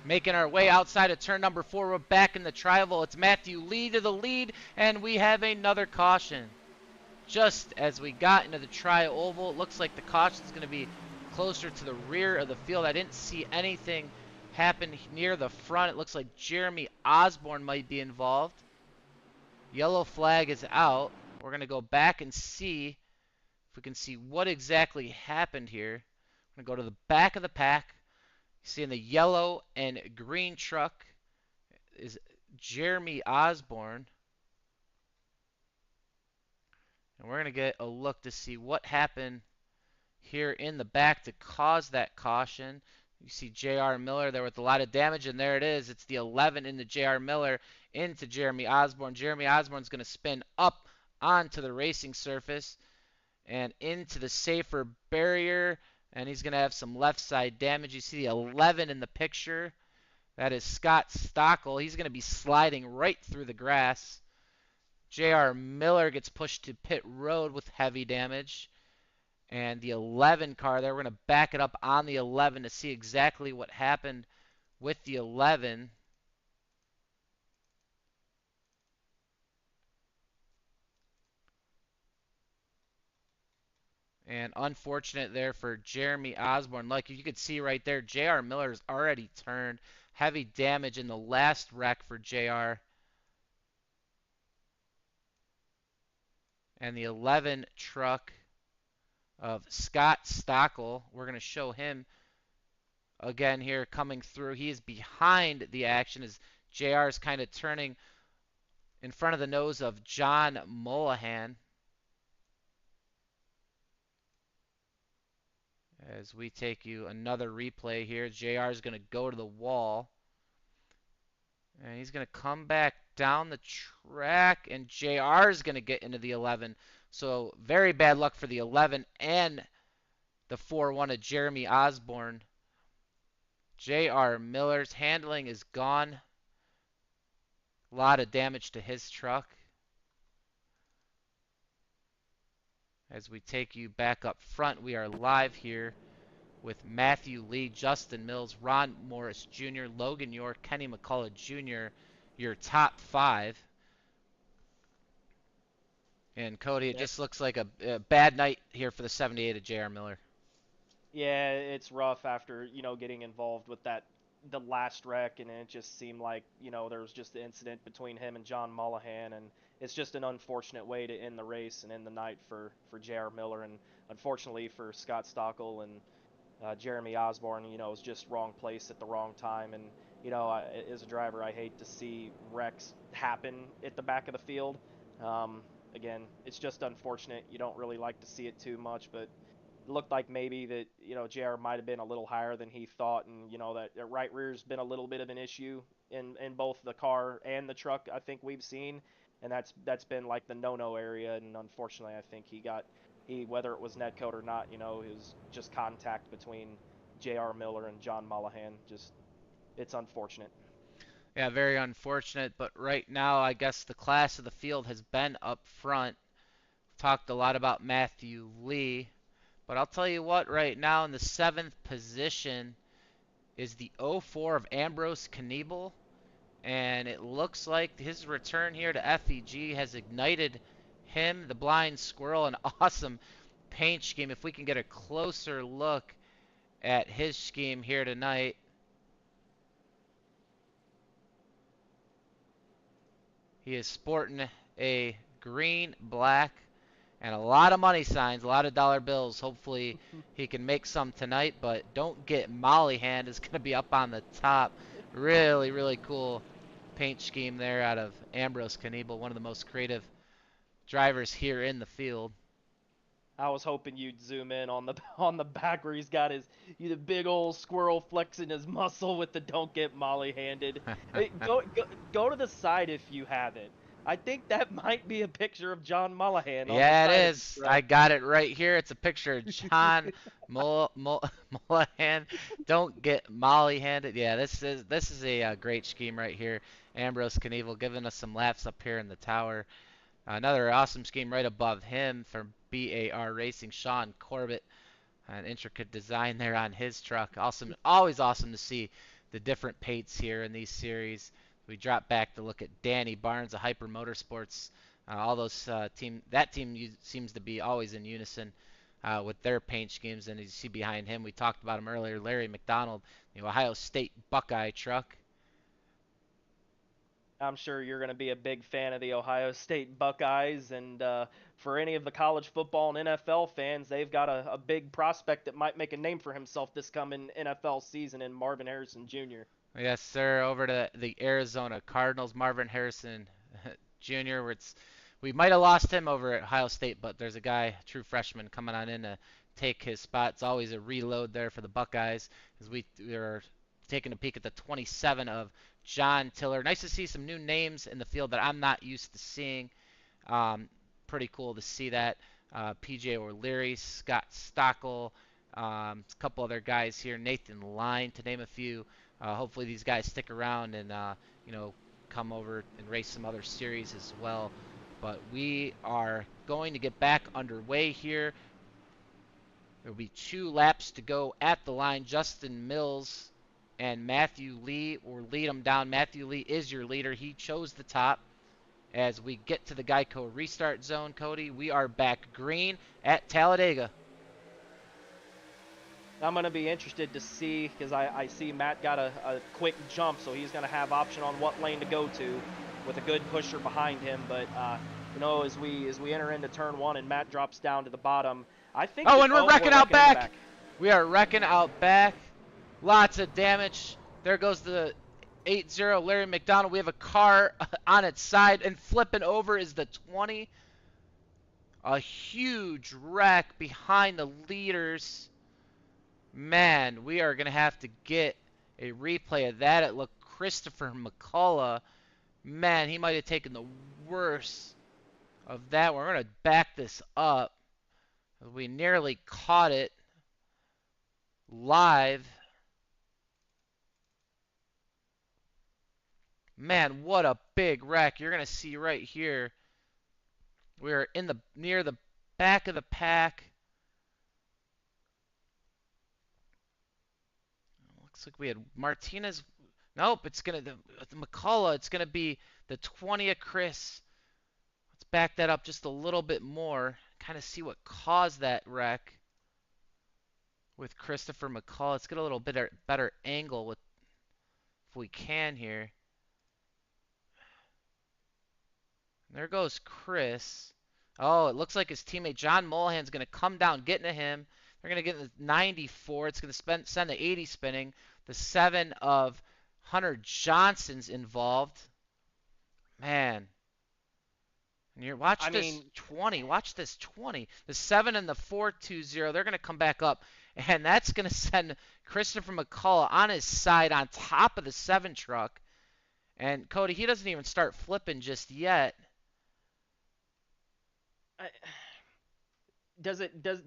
Making our way outside of turn number 4, we're back in the tri-oval. It's Matthew Lee to the lead, and we have another caution. Just as we got into the tri-oval, it looks like the caution is going to be closer to the rear of the field. I didn't see anything happen near the front. It looks like Jeremy Osborne might be involved. Yellow flag is out. We're going to go back and see if we can see what exactly happened here. I'm going to go to the back of the pack. Seeing the yellow and green truck is Jeremy Osborne. And we're going to get a look to see what happened here in the back to cause that caution. You see J.R. Miller there with a lot of damage, and there it is. It's the 11 into J.R. Miller into Jeremy Osborne. Jeremy Osborne's going to spin up onto the racing surface and into the safer barrier. And he's going to have some left side damage. You see the 11 in the picture. That is Scott Stockel. He's going to be sliding right through the grass. J.R. Miller gets pushed to pit road with heavy damage. And the 11 car there, we're going to back it up on the 11 to see exactly what happened with the 11. And unfortunate there for Jeremy Osborne. Like you could see right there, J.R. Miller's already turned. Heavy damage in the last wreck for J.R. And the 11 truck of Scott Stockel, we're going to show him again here coming through. He is behind the action as JR is kind of turning in front of the nose of John Molahan. As we take you another replay here, JR is going to go to the wall. And he's going to come back down the track, and JR is going to get into the 11. So very bad luck for the 11 and the 4-1 of Jeremy Osborne. J.R. Miller's handling is gone. A lot of damage to his truck. As we take you back up front, we are live here with Matthew Lee, Justin Mills, Ron Morris Jr., Logan York, Kenny McCullough Jr., your top 5. And Cody, it just looks like a bad night here for the 78 of J.R. Miller. Yeah, it's rough after, getting involved with the last wreck, and it just seemed like, there was just the incident between him and John Molahan, and it's just an unfortunate way to end the race and end the night for J.R. Miller, and unfortunately for Scott Stockel and Jeremy Osborne, it was just wrong place at the wrong time, and as a driver, I hate to see wrecks happen at the back of the field. Again, it's just unfortunate. You don't really like to see it too much, but it looked like maybe that, JR might have been a little higher than he thought, and, that right rear's been a little bit of an issue in both the car and the truck, I think we've seen, and that's been like the no-no area, and unfortunately, I think whether it was netcode or not, it was just contact between JR Miller and John Mullahan. Just, it's unfortunate. Yeah, very unfortunate, but right now I guess the class of the field has been up front. Talked a lot about Matthew Lee, but I'll tell you what, right now in the 7th position is the 04 of Ambrose Kniebel, and it looks like his return here to FEG has ignited him, the blind squirrel, an awesome paint scheme. If we can get a closer look at his scheme here tonight. He is sporting a green, black, and a lot of money signs, a lot of dollar bills. Hopefully he can make some tonight, but don't get Molly Hand is going to be up on the top. Really, really cool paint scheme there out of Ambrose Kniebel, one of the most creative drivers here in the field. I was hoping you'd zoom in on the on the back where he's got the big old squirrel flexing his muscle with the "don't get Molly handed." Hey, go to the side if you have it. I think that might be a picture of John Mullahan. Yeah, it is. I got it right here. It's a picture of John Mullahan. Don't get Molly handed. Yeah, this is a great scheme right here. Ambrose Knievel giving us some laps up here in the tower. Another awesome scheme right above him from BAR Racing, Sean Corbett. An intricate design there on his truck. Awesome, always awesome to see the different paints here in these series. We drop back to look at Danny Barnes of Hyper Motorsports. All those that team seems to be always in unison with their paint schemes. And as you see behind him, we talked about him earlier, Larry McDonald, the Ohio State Buckeye truck. I'm sure you're going to be a big fan of the Ohio State Buckeyes, and for any of the college football and NFL fans, they've got a big prospect that might make a name for himself this coming NFL season in Marvin Harrison Jr. Yes, sir. Over to the Arizona Cardinals, Marvin Harrison Jr. We might have lost him over at Ohio State, but there's a guy, a true freshman, coming on in to take his spot. It's always a reload there for the Buckeyes as we are taking a peek at the 27 of John Tiller. Nice to see some new names in the field that I'm not used to seeing. Pretty cool to see that. PJ O'Leary, Scott Stockel, a couple other guys here, Nathan Line, to name a few. Hopefully these guys stick around and come over and race some other series as well. But we are going to get back underway here. There will be 2 laps to go at the line. Justin Mills and Matthew Lee will lead them down. Matthew Lee is your leader. He chose the top. As we get to the Geico restart zone, Cody, we are back green at Talladega. I'm going to be interested to see, because I see Matt got a quick jump, so he's going to have option on what lane to go to with a good pusher behind him. But, as we enter into turn 1 and Matt drops down to the bottom, I think... Oh, and we're wrecking out back. We are wrecking out back. Lots of damage. There goes the 8-0 Larry McDonald. We have a car on its side, and flipping over is the 20. A huge wreck behind the leaders. Man, we are going to have to get a replay of that. It looked Christopher McCullough. Man, he might have taken the worst of that. We're going to back this up. We nearly caught it live. Man, what a big wreck. You're going to see right here. We're near the back of the pack. Looks like we had Martinez. Nope, it's going to the McCullough. It's going to be the 20 of Chris. Let's back that up just a little bit more. Kind of see what caused that wreck with Christopher McCullough. Let's get a little bit better angle with if we can here. There goes Chris. Oh, it looks like his teammate John Mullahan's going to come down, get into him. They're going to get the 94. It's going to send the 80 spinning. The 7 of Hunter Johnson's involved. Man. And you're watch this 20. Watch this 20. The 7 and the 420. They're going to come back up. And that's going to send Christopher McCullough on his side on top of the 7 truck. And Cody, he doesn't even start flipping just yet. Do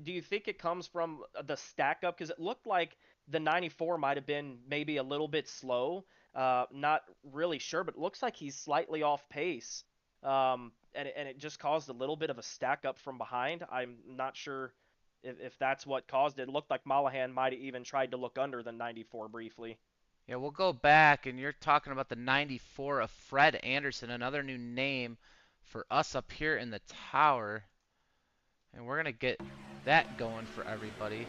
you think it comes from the stack up? Because it looked like the 94 might have been maybe a little bit slow. Not really sure, but it looks like he's slightly off pace. And it just caused a little bit of a stack up from behind. I'm not sure if that's what caused it. It looked like Mollahan might have even tried to look under the 94 briefly. Yeah, we'll go back, and you're talking about the 94 of Fred Anderson, another new name for us up here in the tower. And we're going to get that going for everybody.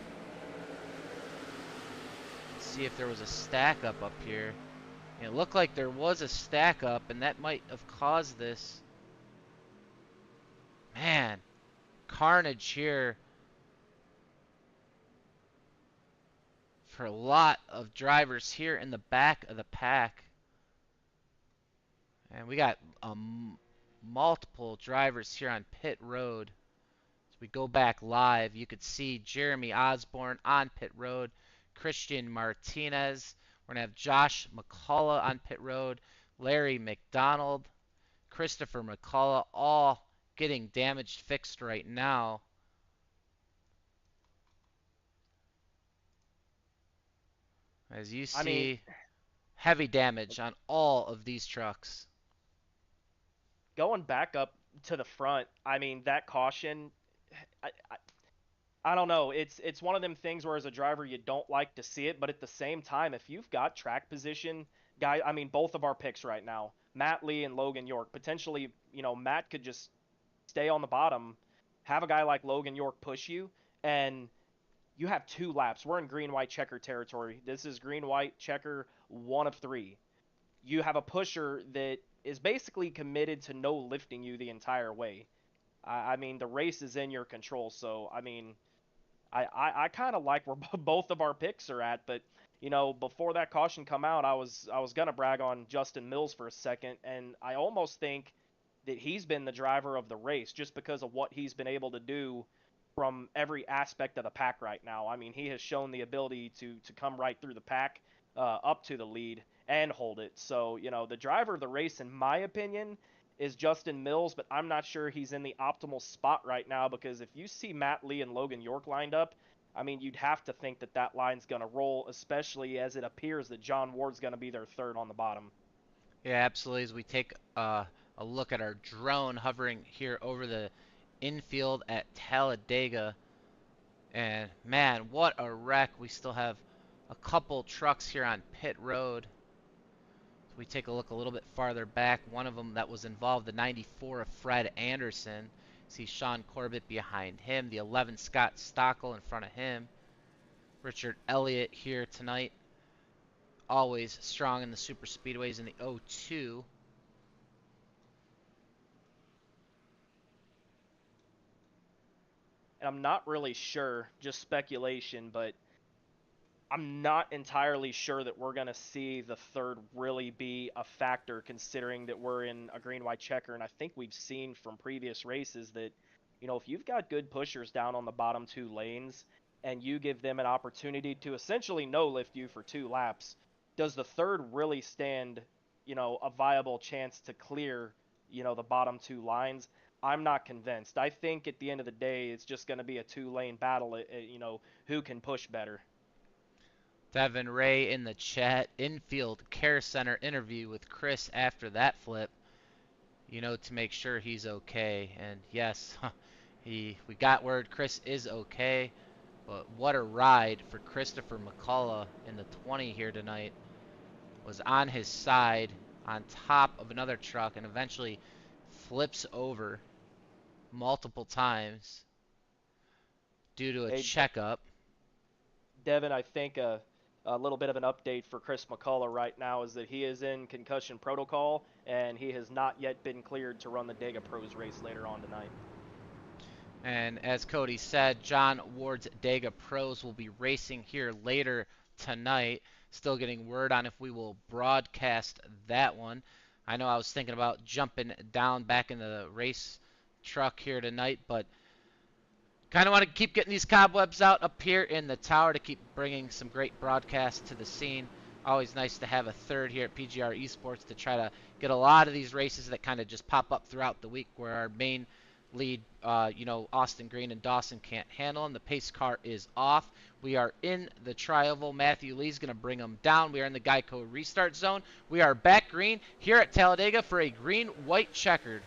Let's see if there was a stack up here. It looked like there was a stack up, and that might have caused this. Man, carnage here for a lot of drivers here in the back of the pack. And we got multiple drivers here on pit road. As we go back live, you could see Jeremy Osborne on pit road, Christian Martinez. We're going to have Josh McCullough on pit road, Larry McDonald, Christopher McCullough, all getting damage fixed right now. As you see, heavy damage on all of these trucks. Going back up to the front, I mean, that caution, I don't know. It's one of them things where as a driver you don't like to see it, but at the same time, if you've got track position, guy, I mean, both of our picks right now, Matt Lee and Logan York, potentially, Matt could just stay on the bottom, have a guy like Logan York push you, and you have 2 laps. We're in green-white checker territory. This is green-white checker 1 of 3. You have a pusher that is basically committed to no lifting you the entire way. I mean, the race is in your control, so, I mean, I kind of like where both of our picks are at, but, before that caution come out, I was going to brag on Justin Mills for a second, and I almost think that he's been the driver of the race just because of what he's been able to do from every aspect of the pack right now. I mean, he has shown the ability to come right through the pack up to the lead and hold it. So, the driver of the race, in my opinion, is Justin Mills, but I'm not sure he's in the optimal spot right now because if you see Matt Lee and Logan York lined up, I mean, you'd have to think that that line's going to roll, especially as it appears that John Ward's going to be their third on the bottom. Yeah, absolutely. As we take a look at our drone hovering here over the infield at Talladega. And man, what a wreck. We still have a couple trucks here on pit road. So we take a look a little bit farther back. One of them that was involved, the 94 of Fred Anderson. See Sean Corbett behind him. The 11 Scott Stockel in front of him. Richard Elliott here tonight. Always strong in the super speedways in the 02. And I'm not really sure, just speculation, but I'm not entirely sure that we're going to see the third really be a factor considering that we're in a green-white checker. And I think we've seen from previous races that, if you've got good pushers down on the bottom 2 lanes and you give them an opportunity to essentially no-lift you for 2 laps, does the third really stand, a viable chance to clear, the bottom 2 lines? I'm not convinced. I think at the end of the day, it's just going to be a 2-lane battle, who can push better. Devin Ray in the chat. Infield Care Center interview with Chris after that flip, to make sure he's okay. And yes, we got word Chris is okay. But what a ride for Christopher McCullough in the 20 here tonight. Was on his side on top of another truck and eventually flips over multiple times due to a checkup. Devin, I think a little bit of an update for Chris McCullough right now is that he is in concussion protocol and he has not yet been cleared to run the Dega Pros race later on tonight. And as Cody said, John Ward's Dega Pros will be racing here later tonight. Still getting word on if we will broadcast that one. I know I was thinking about jumping down back into the race truck here tonight, but kind of want to keep getting these cobwebs out up here in the tower to keep bringing some great broadcasts to the scene. Always nice to have a third here at PGR eSports to try to get a lot of these races that kind of just pop up throughout the week where our main lead, Austin Green and Dawson can't handle them. The pace car is off. We are in the tri-oval. Matthew Lee's going to bring them down. We are in the Geico restart zone. We are back green here at Talladega for a green-white checkered.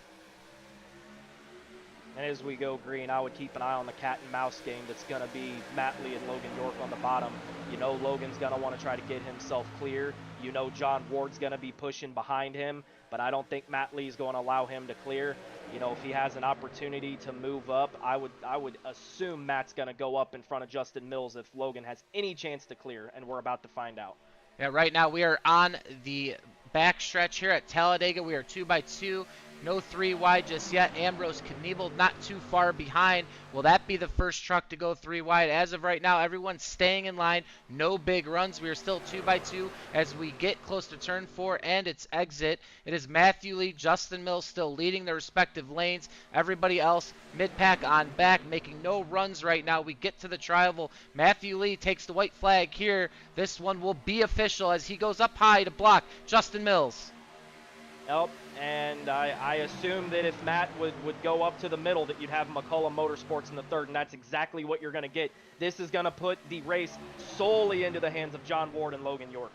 And as we go green, I would keep an eye on the cat and mouse game that's going to be Matt Lee and Logan York on the bottom. You know Logan's going to want to try to get himself clear. You know John Ward's going to be pushing behind him, but I don't think Matt Lee's going to allow him to clear. You know, if he has an opportunity to move up, I would assume Matt's going to go up in front of Justin Mills if Logan has any chance to clear, and we're about to find out. Yeah, right now we are on the backstretch here at Talladega. We are 2x2. No 3 wide just yet. Ambrose Knievel not too far behind. Will that be the first truck to go 3 wide? As of right now, everyone's staying in line. No big runs. We are still 2x2 as we get close to turn 4 and its exit. It is Matthew Lee, Justin Mills still leading their respective lanes. Everybody else mid-pack on back, making no runs right now. We get to the tri-oval. Matthew Lee takes the white flag here. This one will be official as he goes up high to block Justin Mills. Yep, and I assume that if Matt would go up to the middle that you'd have McCullough Motorsports in the third, and that's exactly what you're going to get. This is going to put the race solely into the hands of John Ward and Logan York.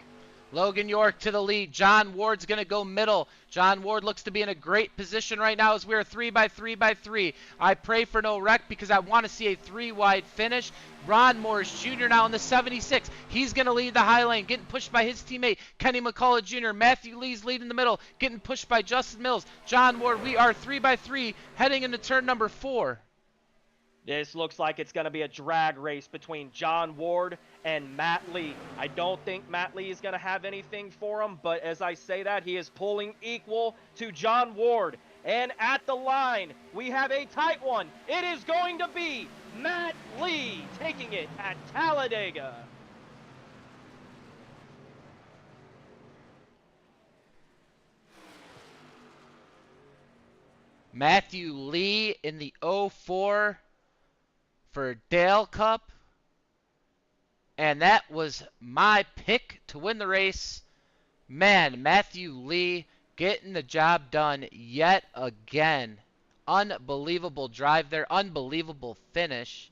Logan York to the lead. John Ward's going to go middle. John Ward looks to be in a great position right now as we are 3x3x3. I pray for no wreck because I want to see a 3-wide finish. Ron Morris Jr. now in the 76. He's going to lead the high lane, getting pushed by his teammate, Kenny McCullough Jr. Matthew Lee's leading the middle, getting pushed by Justin Mills. John Ward, we are 3x3 heading into turn number 4. This looks like it's going to be a drag race between John Ward and Matt Lee. I don't think Matt Lee is going to have anything for him, but as I say that, he is pulling equal to John Ward. And at the line, we have a tight one. It is going to be Matt Lee taking it at Talladega. Matthew Lee in the 04 for Dale Cup. And that was my pick to win the race. Man, Matthew Lee getting the job done yet again. Unbelievable drive there. Unbelievable finish.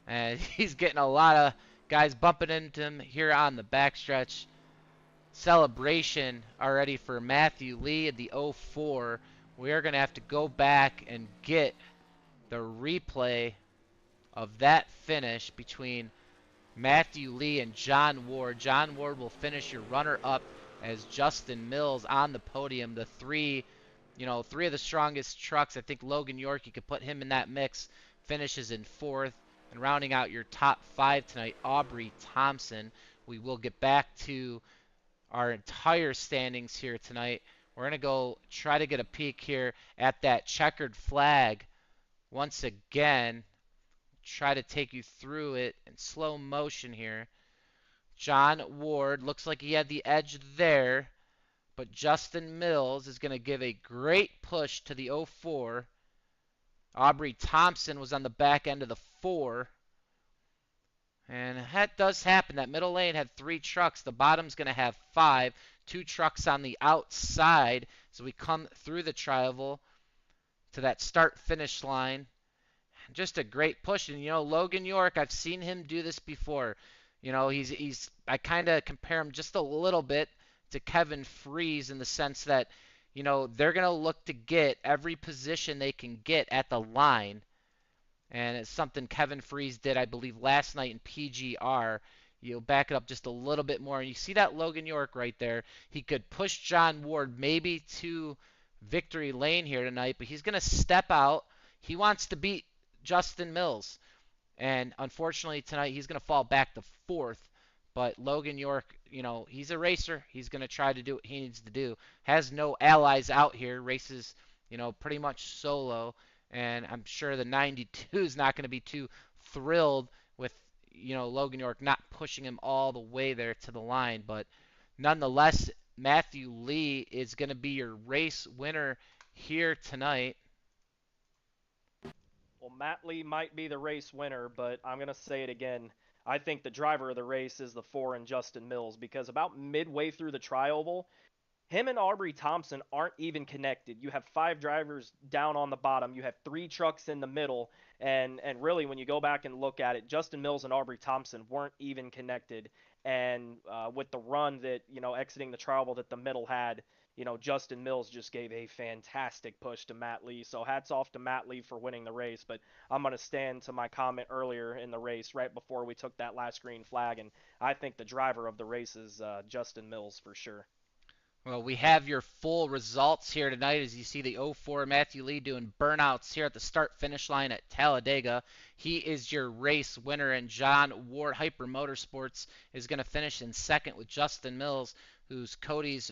And he's getting a lot of guys bumping into him here on the backstretch. Celebration already for Matthew Lee at the 04. We are going to have to go back and get the replay of that finish between Matthew Lee and John Ward. John Ward will finish your runner-up as Justin Mills on the podium. The three of the strongest trucks. I think Logan York, you could put him in that mix, finishes in 4th. And rounding out your top 5 tonight, Aubrey Thompson. We will get back to our entire standings here tonight. We're going to go try to get a peek here at that checkered flag once again. Try to take you through it in slow motion here. John Ward looks like he had the edge there, but Justin Mills is going to give a great push to the 04. Aubrey Thompson was on the back end of the 4. And that does happen. That middle lane had 3 trucks. The bottom's going to have 5. 2 trucks on the outside. So we come through the tri-oval to that start-finish line. Just a great push. And, Logan York, I've seen him do this before. I kind of compare him just a little bit to Kevin Freese in the sense that, they're going to look to get every position they can get at the line. And it's something Kevin Freese did, I believe, last night in PGR. You'll back it up just a little bit more. And you see that Logan York right there. He could push John Ward maybe to victory lane here tonight, but he's going to step out. He wants to beat Justin Mills. And unfortunately tonight he's going to fall back to 4th. But Logan York, he's a racer. He's going to try to do what he needs to do. Has no allies out here. Races, pretty much solo. and I'm sure the 92 is not going to be too thrilled with Logan York not pushing him all the way there to the line, but nonetheless, Matthew Lee is going to be your race winner here tonight. Well, Matt Lee might be the race winner, but I'm going to say it again. I think the driver of the race is the 4 and Justin Mills, because about midway through the tri-oval, him and Aubrey Thompson aren't even connected. You have 5 drivers down on the bottom. You have 3 trucks in the middle. And really, when you go back and look at it, Justin Mills and Aubrey Thompson weren't even connected. And with the run that, exiting the tri-oval that the middle had, Justin Mills just gave a fantastic push to Matt Lee. So hats off to Matt Lee for winning the race. But I'm going to stand to my comment earlier in the race right before we took that last green flag. And I think the driver of the race is Justin Mills for sure. Well, we have your full results here tonight as you see the 04 Matthew Lee doing burnouts here at the start-finish line at Talladega. He is your race winner, and John Ward Hyper Motorsports is going to finish in second with Justin Mills, who's Cody's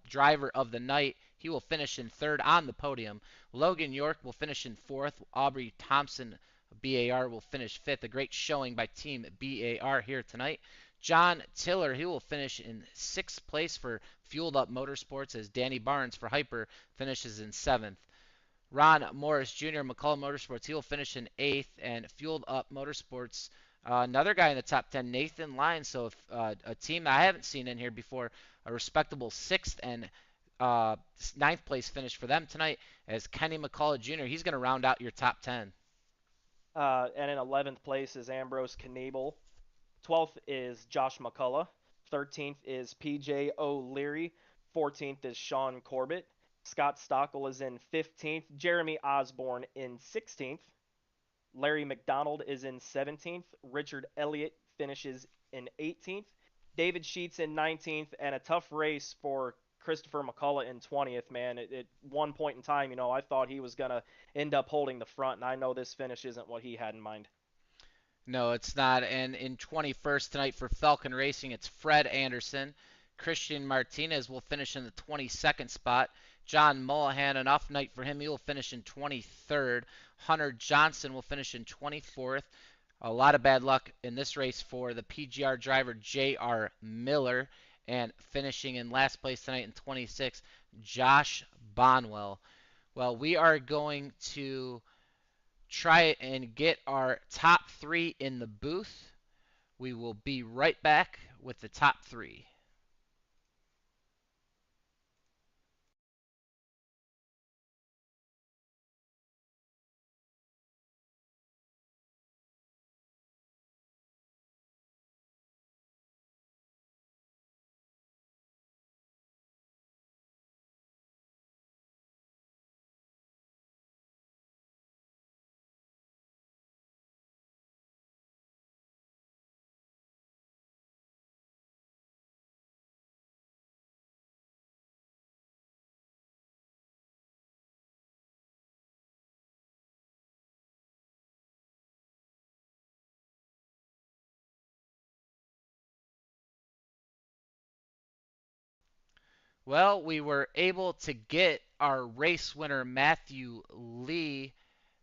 driver of the night. He will finish in third on the podium. Logan York will finish in fourth. Aubrey Thompson, BAR, will finish fifth. A great showing by Team BAR here tonight. John Tiller, he will finish in sixth place for Fueled Up Motorsports as Danny Barnes for Hyper finishes in seventh. Ron Morris Jr., McCullough Motorsports, he will finish in eighth, and Fueled Up Motorsports, another guy in the top 10, Nathan Lyons. So if, a team that I haven't seen in here before, a respectable sixth and ninth place finish for them tonight as Kenny McCullough Jr., he's going to round out your top 10. And in 11th place is Ambrose Knebel. 12th is Josh McCullough. 13th is PJ O'Leary. 14th is Sean Corbett. Scott Stockel is in 15th. Jeremy Osborne in 16th. Larry McDonald is in 17th. Richard Elliott finishes in 18th. David Sheets in 19th. And a tough race for Christopher McCullough in 20th, man. At one point in time, I thought he was going to end up holding the front, and I know this finish isn't what he had in mind. No, it's not. And in 21st tonight for Falcon Racing, it's Fred Anderson. Christian Martinez will finish in the 22nd spot. John Mullahan, an off night for him. He will finish in 23rd. Hunter Johnson will finish in 24th. A lot of bad luck in this race for the PGR driver J.R. Miller. And finishing in last place tonight in 26th, Josh Bonwell. Well, we are going to try and get our top 3 in the booth. We will be right back with the top 3. Well, we were able to get our race winner Matthew Lee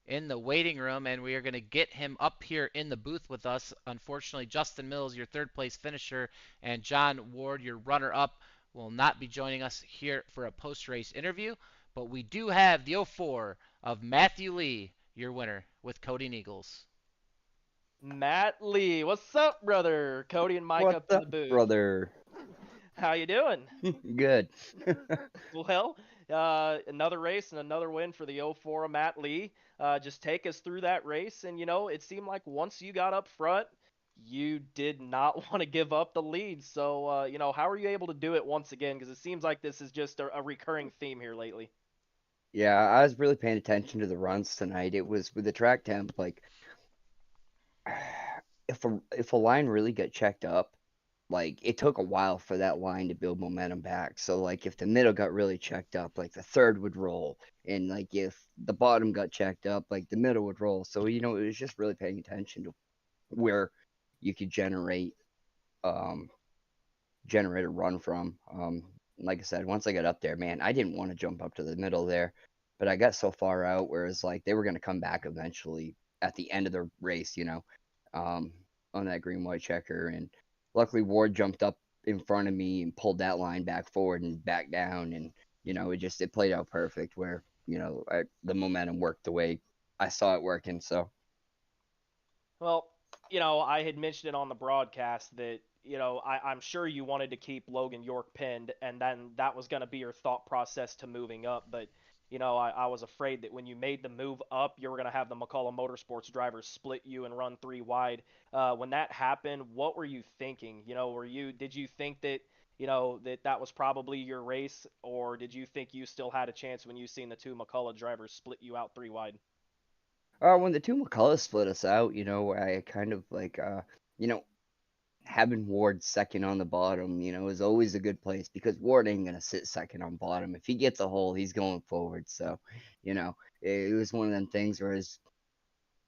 in the waiting room, and we are going to get him up here in the booth with us. Unfortunately, Justin Mills, your third place finisher, and John Ward, your runner-up, will not be joining us here for a post-race interview, but we do have the 04 of Matthew Lee, your winner, with Cody Eagles. Matt Lee, what's up, brother? Cody and Mike up in the booth. Brother? How you doing? Good. Well, another race and another win for the 04 of Matt Lee. Just take us through that race, and it seemed like once you got up front, you did not want to give up the lead. So, how are you able to do it once again? Because it seems like this is just a recurring theme here lately. Yeah, I was really paying attention to the runs tonight. It was with the track temp, like if a line really got checked up, like it took a while for that line to build momentum back. So like if the middle got really checked up, like the third would roll, and like if the bottom got checked up, like the middle would roll. So it was just really paying attention to where you could generate a run from. Like I said, once I got up there, man, I didn't want to jump up to the middle there. but I got so far out, whereas like they were going to come back eventually at the end of the race, um, on that green white checker, and luckily Ward jumped up in front of me and pulled that line back forward and back down, and it played out perfect where the momentum worked the way I saw it working. So Well, I had mentioned it on the broadcast that, I'm sure you wanted to keep Logan York pinned, and then that was going to be your thought process to moving up. But, I was afraid that when you made the move up, you were going to have the McCullough Motorsports drivers split you and run three wide. When that happened, what were you thinking? Did you think that, that was probably your race, or did you think you still had a chance when you seen the two McCullough drivers split you out three wide? when the two McCullough split us out, I kind of like you know having Ward second on the bottom, is always a good place because Ward ain't gonna sit second on bottom. If he gets a hole, he's going forward. So, it was one of them things where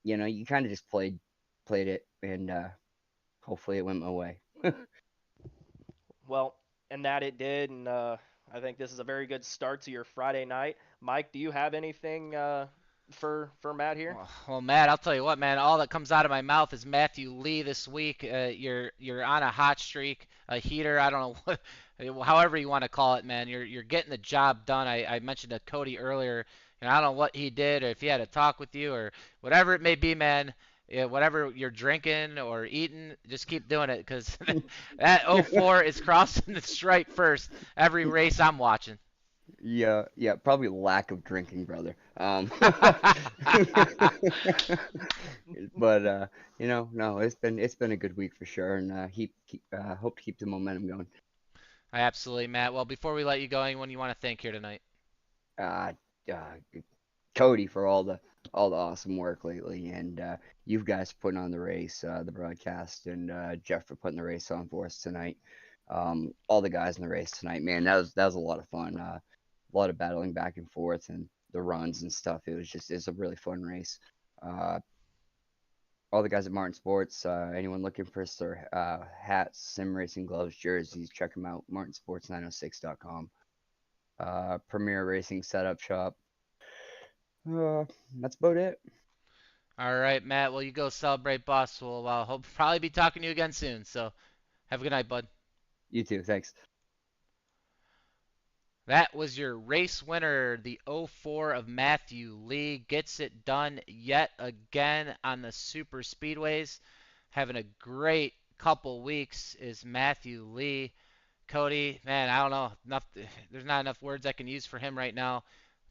you kind of just played it, and hopefully it went my way. Well, and that it did, and I think this is a very good start to your Friday night. Mike, do you have anything for Matt here? Well, Matt, I'll tell you what, man. All that comes out of my mouth is Matthew Lee this week. You're on a hot streak, a heater. I don't know however you want to call it, man. You're getting the job done. I mentioned to Cody earlier, and I don't know what he did or if he had a talk with you or whatever it may be, man. Yeah, whatever you're drinking or eating, just keep doing it because that 04 is crossing the stripe first every race I'm watching. Yeah, yeah, probably lack of drinking, brother. But no, it's been a good week for sure, and hope to keep the momentum going. Absolutely, Matt. Well, before we let you go, anyone you want to thank here tonight? Uh, uh, Cody for all the awesome work lately, and you guys for putting on the race, the broadcast, and Jeff for putting the race on for us tonight. All the guys in the race tonight, man, that was a lot of fun. A lot of battling back and forth and the runs and stuff. It's a really fun race. Uh, all the guys at Martin Sports, anyone looking for their hats, sim racing gloves, jerseys, check them out. MartinSports906.com. Premier Racing Setup Shop. Uh, that's about it. All right, Matt. Well, you go celebrate, boss. We'll hope probably be talking to you again soon. So have a good night, bud. You too. Thanks. That was your race winner, the 04 of Matthew Lee. Gets it done yet again on the super speedways. Having a great couple weeks is Matthew Lee. Cody, man, I don't know. There's not enough words I can use for him right now.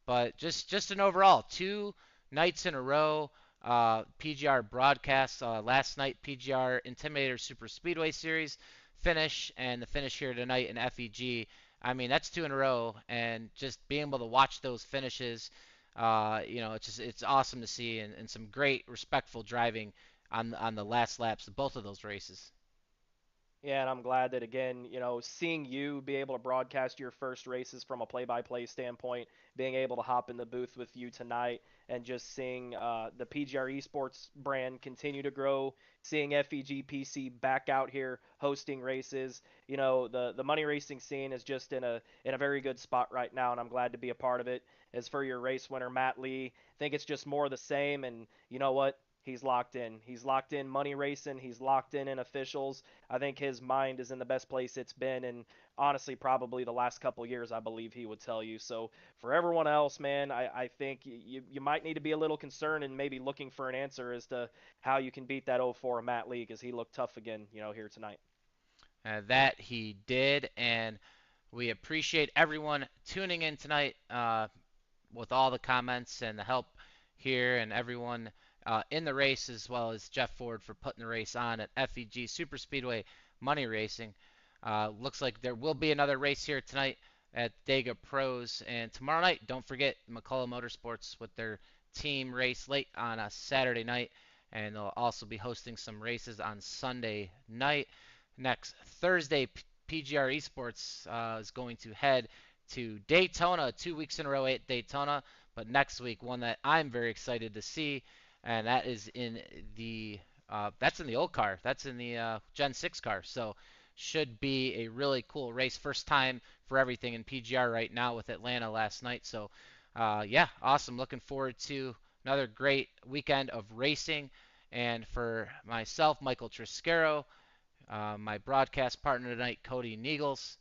But just an overall 2 nights in a row. PGR broadcast last night, PGR Intimidator Super Speedway Series finish, and the finish here tonight in FEG. I mean, that's 2 in a row, and just being able to watch those finishes, it's awesome to see, and some great respectful driving on the last laps of both of those races. Yeah, and I'm glad that again, seeing you be able to broadcast your first races from a play-by-play standpoint, being able to hop in the booth with you tonight, and just seeing the PGR eSports brand continue to grow, seeing FEG PC back out here hosting races. The money racing scene is just in a very good spot right now, and I'm glad to be a part of it. As for your race winner, Matt Lee, I think it's just more of the same, and you know what? He's locked in. He's locked in money racing. He's locked in officials. I think his mind is in the best place it's been in honestly probably the last couple years, I believe he would tell you. So for everyone else, man, I think you might need to be a little concerned and maybe looking for an answer as to how you can beat that 04 Matt Lee because he looked tough again, here tonight. That he did, and we appreciate everyone tuning in tonight with all the comments and the help here, and everyone in the race, as well as Jeff Ford for putting the race on at FEG Super Speedway Money Racing. Looks like there will be another race here tonight at Dega Pros, and tomorrow night, don't forget McCullough Motorsports with their team race late on a Saturday night, and they'll also be hosting some races on Sunday night. Next Thursday, PGR eSports is going to head to Daytona, 2 weeks in a row at Daytona. But next week, one that I'm very excited to see, and that is in the that's in the old car. That's in the Gen 6 car. So should be a really cool race. First time for everything in PGR right now with Atlanta last night. So Yeah, awesome. Looking forward to another great weekend of racing. And for myself, Michael Triscaro, my broadcast partner tonight, Cody Neagles,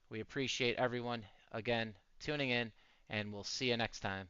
we appreciate everyone again tuning in, and we'll see you next time.